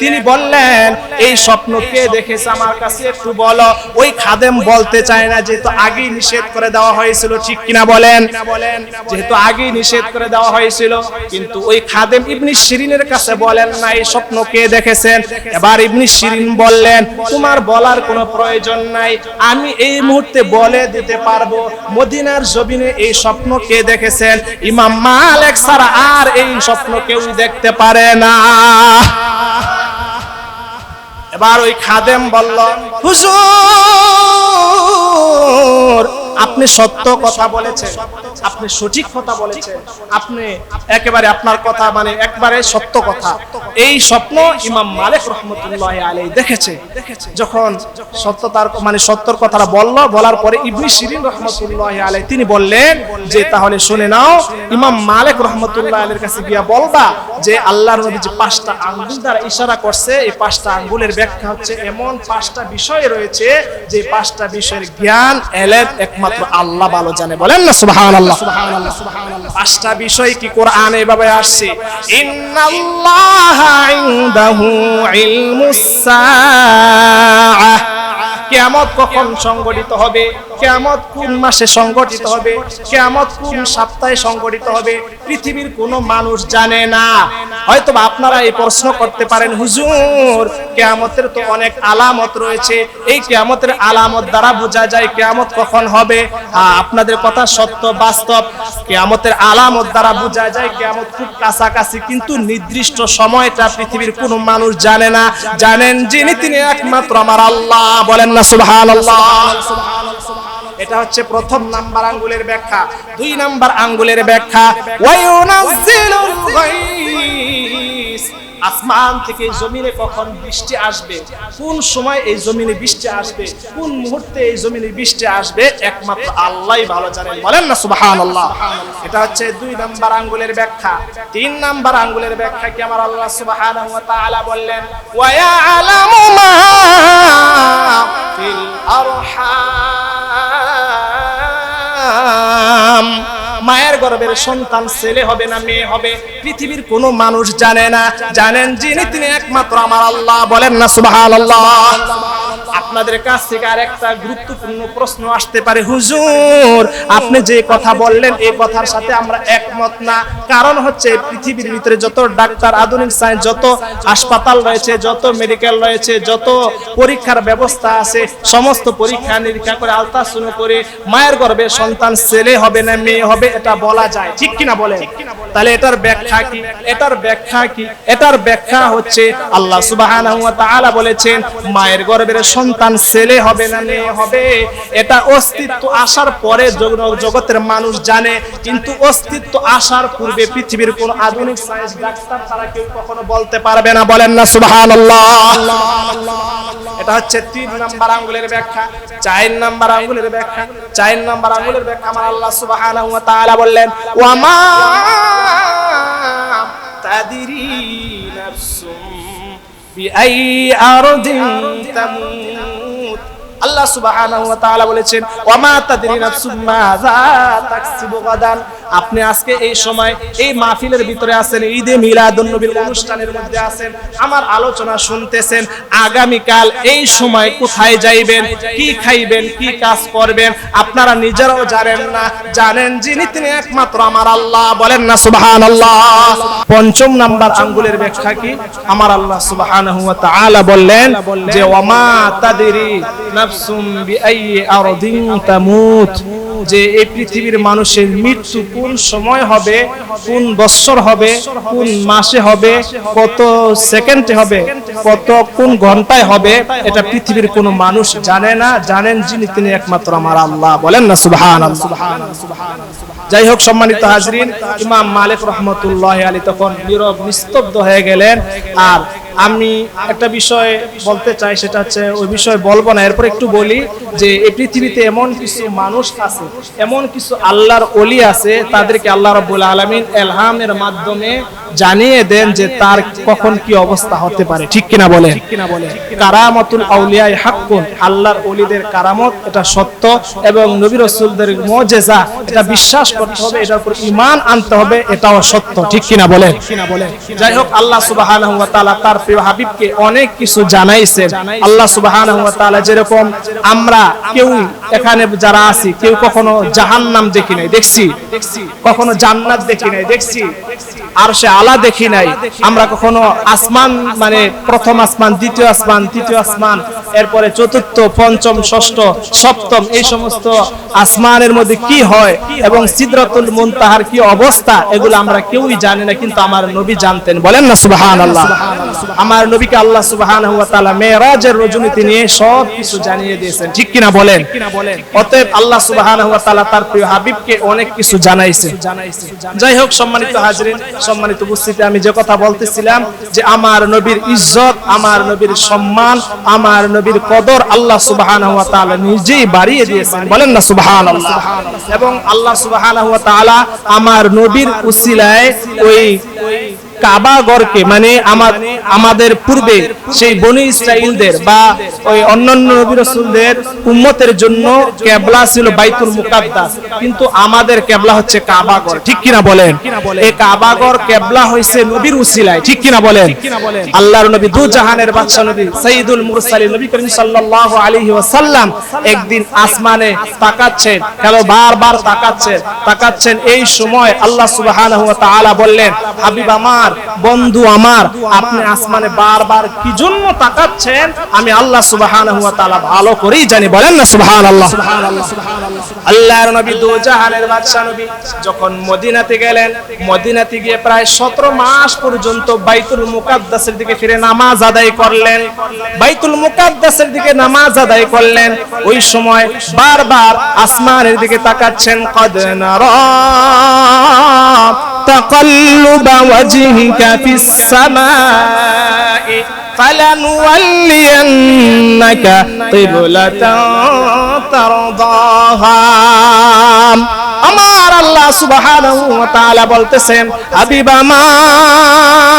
তিনি বললেন এই স্বপ্ন কে দেখেছে আমার কাছে একটু বলো। ওই খাদেম বলতে চায় না, যেহেতু আগেই নিষেধ করে দেওয়া হয়েছিল, ঠিক কিনা বলেন? যেহেতু আগেই নিষেধ করে দেওয়া হয়েছিল, কিন্তু ওই খাদেম ইবনে শিরিনের কাছে বলেন না এই স্বপ্ন কে দেখেছেন। এবার ইবনে শিরিন বললেন তোমার বলার কোনো প্রয়োজন নাই, আমি এই মুহূর্তে বলে দিতে পারবো মদিনার জমিনে এই স্বপ্ন কে দেখেছেন। ইমাম মালিক ছাড়া আর এই স্বপ্ন কেউ দেখতে পারে না। এবার ওই খাদেম বলল হুজুর আপনি সত্য কথা বলেছেন, আপনি সঠিক কথা বলেছেন, আপনি একেবারে আপনার কথা মানে একবারে সত্য কথা। এই স্বপ্ন ইমাম মালিক রাহমাতুল্লাহি আলাইহি দেখেছে। যখন সত্যতার মানে সত্যর কথাটা বলার পরে ইবনে শিরিন রাহমাতুল্লাহি আলাইহি তিনি বললেন যে তাহলে শুনে নাও, ইমাম মালিক রাহমাতুল্লাহি আলাইহির কাছে গিয়া বলবা যে আল্লাহর নবী যে 5টা আঙ্গুল দ্বারা ইশারা করছে, এই 5টা আঙ্গুলের ব্যাখ্যা হচ্ছে এমন 5টা বিষয় রয়েছে যে 5টা বিষয়ের জ্ঞান এলেম একমাত্র আল্লাহ ভালো জানে। বলেন না সুবহানাল্লাহ। 5টা বিষয় কি কোরআনে এভাবে আসছে, ইন্নাল্লাহা ইনদাহু ইলমুস সাআহ, কিয়ামত কখন সংঘটিত হবে, কিয়ামত কোন মাসে সংঘটিত হবে, কিয়ামত কোন সপ্তাহে সংঘটিত হবে, পৃথিবীর কোনো মানুষ জানে না। হয়তো আপনারা এই প্রশ্ন করতে পারেন হুজুর কিয়ামতের তো অনেক আলামত রয়েছে, এই কিয়ামতের আলামত দ্বারা বোঝা যায় কিয়ামত কখন হবে। আপনাদের কথা সত্য বাস্তব, কিয়ামতের আলামত দ্বারা বোঝা যায় কিয়ামত খুব কাছাকাছি, কিন্তু নির্দিষ্ট সময়টা পৃথিবীর কোনো মানুষ জানে না। জানেন যিনি তিনি একমাত্র আমার আল্লাহ। বলেন না সুবহানাল্লাহ। এটা হচ্ছে প্রথম নাম্বার আঙ্গুলের ব্যাখ্যা। 2 নাম্বার আঙ্গুলের ব্যাখ্যা ওয়ায়ুনাজ্জিলুল গায়স, আসমান থেকে জমিনে কখন বৃষ্টি আসবে, কোন সময় এই জমিনে বৃষ্টি আসবে, কোন মুহূর্তে এই জমিনে বৃষ্টি আসবে একমাত্র আল্লাহই ভালো জানেন। বলেন না সুবহানাল্লাহ। এটা হচ্ছে 2 নাম্বার আঙ্গুলের ব্যাখ্যা। 3 নাম্বার আঙ্গুলের ব্যাখ্যা কি আমার আল্লাহ সুবহানাহু ওয়া তাআলা বললেন ওয়া ইয়ালামু মা ফিল আরহাম, মায়ের গর্ভের সন্তান ছেলে হবে না মেয়ে হবে পৃথিবীর কোনো মানুষ জানে না। জানেন যিনি তিনি একমাত্র আমার আল্লাহ। বলেন না সুবহানাল্লাহ। আপনাদের কাছ থেকে আরেকটা গুরুত্বপূর্ণ প্রশ্ন আসতে পারে, হুজুর আপনি যে কথা বললেন এই কথার সাথে আমরা একমত না। কারণ হচ্ছে পৃথিবীর ভিতরে যত ডাক্তার, আধুনিক সায়েন্স, যত হাসপাতাল রয়েছে, যত মেডিকেল রয়েছে, যত পরীক্ষার ব্যবস্থা আছে, সমস্ত পরীক্ষা নিরীক্ষা করে আলট্রাসাউন্ড করে মায়ের গর্ভে সন্তান ছেলে হবে না মেয়ে হবে এটা বলা যায়, ঠিক কিনা বলেন? তাহলে এটার ব্যাখ্যা কি? এটার ব্যাখ্যা হচ্ছে আল্লাহ সুবহানাহু ওয়া তাআলা বলেছেন মায়ের গর্ভের সন্তান ছেলে হবে না মেয়ে হবে এটা অস্তিত্ব আসার পরে জগতের মানুষ জানে, কিন্তু অস্তিত্ব আসার পূর্বে পৃথিবীর কোন আধুনিক সায়েন্স ডাক্তার তারা কেউ কখনো বলতে পারবে না। বলেন না সুবহানাল্লাহ। এটা হচ্ছে 3 নাম্বার আঙ্গুলের ব্যাখ্যা। 4 নাম্বার আঙ্গুলের ব্যাখ্যা আমার আল্লাহ সুবহানাহু ওয়া তাআলা বললেন ওয়া মা তাদরি নাফসুম বিআই আরদিন তামুত। আল্লাহ সুবহানাহু ওয়া তাআলা বলেছেন ওয়া মা তাদরি নাফসুম মাযা তাকসিবু গাদান। আপনি আজকে এই সময় এই মাহফিলের ভিতরে আছেন, ঈদে মিলাদুন নবীর অনুষ্ঠানের মধ্যে আছেন, আমার আলোচনা শুনতেছেন, আগামী কাল এই সময় কোথায় যাইবেন, কি খাইবেন, কি কাজ করবেন আপনারা নিজেরাও জানেন না। জানেন যিনি তিনি একমাত্র আমার আল্লাহ। বলেন না সুবহানাল্লাহ। 5 নাম্বার আঙ্গুলের ব্যাখ্যা কি? আমার আল্লাহ সুবহানাহু ওয়া তাআলা বললেন যে ওয়া মা তাদরি নাফসুম বিআই আরদিন তামুত, যে এই পৃথিবীর মানুষের মৃত্যু কোন সময় হবে, কোন বছর হবে, কোন মাসে হবে, কত সেকেন্ডে হবে, কোন ঘন্টায় হবে এটা পৃথিবীর কোনো মানুষ জানে না। জানেন যিনি তিনি একমাত্র আমার আল্লাহ। বলেন না সুবহানাল্লাহ। যাই হোক সম্মানিত হাজরিন, ইমাম মালিক রাহমাতুল্লাহি আলাইহি তখন নীরব নিস্তব্ধ হয়ে গেলেন। আর আমি একটা বিষয় বলতে চাই, সেটা হচ্ছে ওই বিষয় বলবো না, এরপর একটু বলি যে এই পৃথিবীতে এমন কিছু মানুষ আছে, এমন কিছু আল্লাহর ওলি আছে, তাদেরকে আল্লাহ রাব্বুল আলামিন ইলহামের মাধ্যমে জানিয়ে দেন যে তার কখন কি অবস্থা হতে পারে, ঠিক কিনা বলেন? কারামাতুল আউলিয়া হাক্কুন, আল্লাহর ওলিদের কারামত এটা সত্য, এবং নবী রাসূলদের মুজিজা এটা বিশ্বাস করতে হবে, এটার উপর ঈমান আনতে হবে, এটাও সত্য, ঠিক কিনা বলেন? যাই হোক, আল্লাহ সুবহানাহু ওয়া তাআলা তার প্রিয় হাবিবকে অনেক কিছু জানাইছেন। আল্লাহ সুবহানাহু ওয়া তাআলা যেরকম আমরা কেউ এখানে যারা আছি কেউ কখনো জাহান্নাম দেখি নাই, দেখছি? কখনো জান্নাত দেখি নাই, দেখছি? আরশে আলা দেখি নাই। আমরা কখনো আসমান, মানে প্রথম আসমান, দ্বিতীয় আসমান, তৃতীয় আসমান, এরপরে চতুর্থ, পঞ্চম, ষষ্ঠ, সপ্তম, এই সমস্ত আসমানের মধ্যে কি হয় এবং সিদরাতুল মুনতাহার কি অবস্থা, এগুলো আমরা কেউই জানি না, কিন্তু আমার নবী জানতেন। বলেন না সুবহানাল্লাহ? আমার নবীকে আল্লাহ সুবহানাহু ওয়া তাআলা মেরাজের রজনীতে নিয়ে সব কিছু জানিয়ে দিয়েছেন, ঠিক কিনা বলেন? অতএব আল্লাহ সুবহানাহু ওয়া তাআলা তার প্রিয় হাবিবকে অনেক কিছু জানাইছেন। যাই হোক, সম্মানিত হাজরিন, সম্মানিত উপস্থিতি, আমি যে কথা বলতেছিলাম যে আমার নবীর ইজ্জত, আমার নবীর সম্মান, আমার নবীর কদর আল্লাহ সুবহানাহু ওয়া তাআলা নিজেই বাড়িয়ে দিয়েছেন। বলেন না সুবহানাল্লাহ? এবং আল্লাহ সুবহানাহু ওয়া তাআলা আমার নবীর উসিলায় ওই কাবা ঘরকে, মানে আমাদের পূর্বে সেই বনি ইসরাইলদের বা ওই অন্যান্য নবী রাসূলদের উম্মতের জন্য কিবলা ছিল বাইতুল মুকাদ্দাস, কিন্তু আমাদের কিবলা হচ্ছে কাবা ঘর, ঠিক কিনা বলেন? এই কাবা ঘর কিবলা হইছে নবীর উসিলায়, ঠিক কিনা বলেন? আল্লাহর নবী, দু জাহানের বাদশা নবী, সাইয়্যিদুল মুরসালিন নবী করিম সাল্লাল্লাহু আলাইহি ওয়াসাল্লাম একদিন আসমানে তাকাচ্ছেন, কেন বারবার তাকাচ্ছেন। এই সময় আল্লাহ সুবহানাহু ওয়া তাআলা বললেন, হাবিব আমার, বন্ধু আমার, আপনি আসমানে বারবার কি জন্য তাকাচ্ছেন আমি আল্লাহ সুবহানাহু ওয়া তাআলা ভালো করেই জানি। বলেন না সুবহানাল্লাহ? আল্লাহর নবী, দু জাহানের বাদশা নবী, যখন মদিনাতে গেলেন, মদিনাতে গিয়ে প্রায় 17 মাস পর্যন্ত বাইতুল মুকাদ্দাসের দিকে ফিরে নামাজ আদায় করলেন, বাইতুল মুকাদ্দাসের দিকে নামাজ আদায় করলেন। ওই সময় বারবার আসমানের দিকে তাকাচ্ছেন। কদ নারা تقلب وجهك في السماء فلنولينك قبلة ترضاها। আমার আল্লাহ সুবহানাহু ওয়া তাআলা বলতেছেন, হাবিব আমার,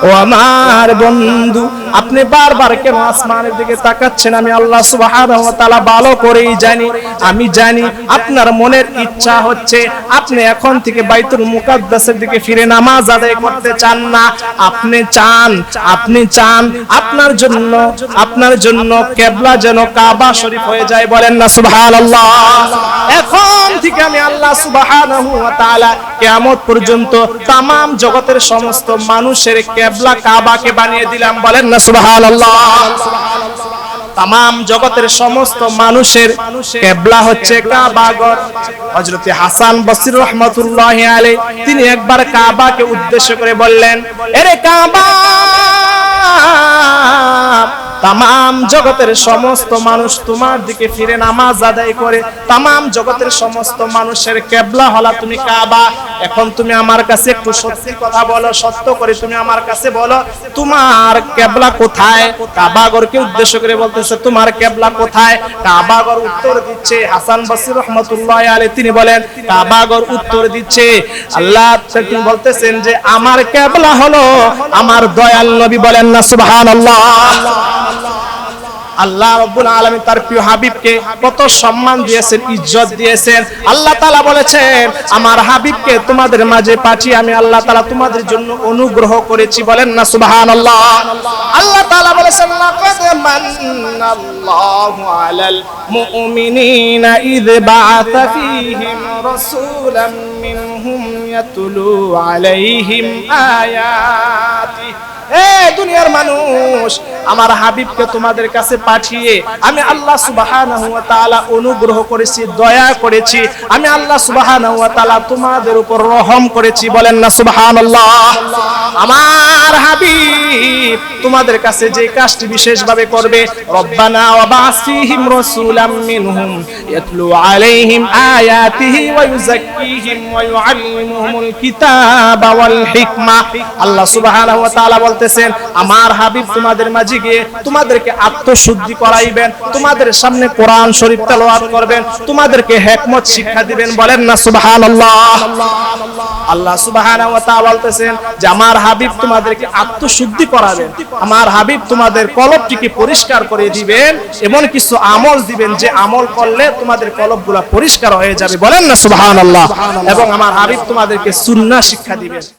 ও আমার বন্ধু, আপনি বারবার কেন আসমানের দিকে তাকাচ্ছেন আমি আল্লাহ সুবহানাহু ওয়া তাআলা ভালো করেই জানি। আমি জানি আপনার মনের ইচ্ছা হচ্ছে আপনি এখন থেকে বাইতুল মুকাদ্দাসের দিকে ফিরে নামাজ আদায় করতে চান না। আপনি চান আপনার জন্য কিবলা যেন কাবা শরীফ হয়ে যায়। বলেন না সুবহানাল্লাহ? এখন থেকে আমি আল্লাহ সুবহানাহু ওয়া তাআলা কিয়ামত পর্যন্ত तमाम জগতের সমস্ত মানুষের কিবলা কাবাকে বানিয়ে দিলাম। বলেন না সুবহানাল্লাহ? तमाम জগতের সমস্ত মানুষের কিবলা হচ্ছে কাবা ঘর। হযরত হাসান বসরি রাহমাতুল্লাহি আলাইহি তিনি একবার কাবাকে উদ্দেশ্য করে বললেন, এরে কাবা, तमाम জগতের সমস্ত মানুষ তোমার দিকে ফিরে নামাজ আদায় করে। तमाम জগতের সমস্ত মানুষের কিবলা হলো তুমি কাবা। এখন তুমি আমার কাছে একটু সত্যি কথা বলো, সত্য করে তুমি আমার কাছে বলো তোমার কিবলা কোথায়? কাবা ঘরকে উদ্দেশ্য করে বলতেছে তোমার কিবলা কোথায়? কাবা ঘর উত্তর দিচ্ছে হাসান বসরি রাহমাতুল্লাহি আলাইহি, তিনি বলেন কাবা ঘর উত্তর দিচ্ছে। আল্লাহ তিনি বলতেছেন যে আমার কিবলা হলো আমার দয়াল নবী। বলেন না সুবহানাল্লাহ? আল্লাহ রাব্বুল আলামিন তার প্রিয় হাবিবকে কত সম্মান দিয়েছেন, ইজ্জত দিয়েছেন। আল্লাহ তাআলা বলেছেন আমার হাবিবকে তোমাদের মাঝে পাঠিয়ে আমি আল্লাহ তাআলা তোমাদের জন্য অনুগ্রহ করেছি। বলেন না সুবহানাল্লাহ? আল্লাহ তাআলা বলেছেন লাকাদ মান্নাল্লাহু আলাল মুমিনিনা ইয বাআসা ফীহিম রাসূলাম মিনহুম ইয়াতলু আলাইহিম আয়াতি। দুনিয়ার মানুষ, আমার হাবিবকে তোমাদের কাছে পাঠিয়ে আমি আল্লাহ সুবহানাহু ওয়া তাআলা অনুগ্রহ করেছি, দয়া করেছি। আমি আল্লাহ সুবহানাহু ওয়া তাআলা তোমাদের উপর রহম করেছি। বলেন না সুবহানাল্লাহ? আমার হাবিব তোমাদের কাছে যে কাজটি বিশেষভাবে করবে, রব্বানা ওয়া বা'স ফীহিম রাসূলাম মিনহুম ইয়াতলু আলাইহিম আয়াতিহি ওয়া ইউযাক্কিহিম ওয়া ইউআল্লিমুহুমুল কিতাবা ওয়াল হিকমা। আল্লাহ সুবহানাহু ওয়া তাআলা বলতেছেন, আমার হাবিব তোমাদের মাঝে গিয়ে তোমাদেরকে আত্মশুদ্ধি করাইবেন, তোমাদের সামনে কোরআন শরীফ তেলাওয়াত করবেন, তোমাদেরকে হিকমত শিক্ষা দিবেন। বলেন না সুবহানাল্লাহ। আল্লাহ সুবহানাহু ওয়া তাআলা বলতেছেন যে আমার হাবিব তোমাদেরকে আত্মশুদ্ধি করাবেন, আমার হাবিব তোমাদের কলবটিকে পরিষ্কার করে দিবেন, এমন কিছু আমল দিবেন যে আমল করলে তোমাদের কলবগুলো পরিষ্কার হয়ে যাবে। বলেন না সুবহানাল্লাহ। এবং আমার হাবিব তোমাদেরকে সুন্নাহ শিক্ষা দিবেন।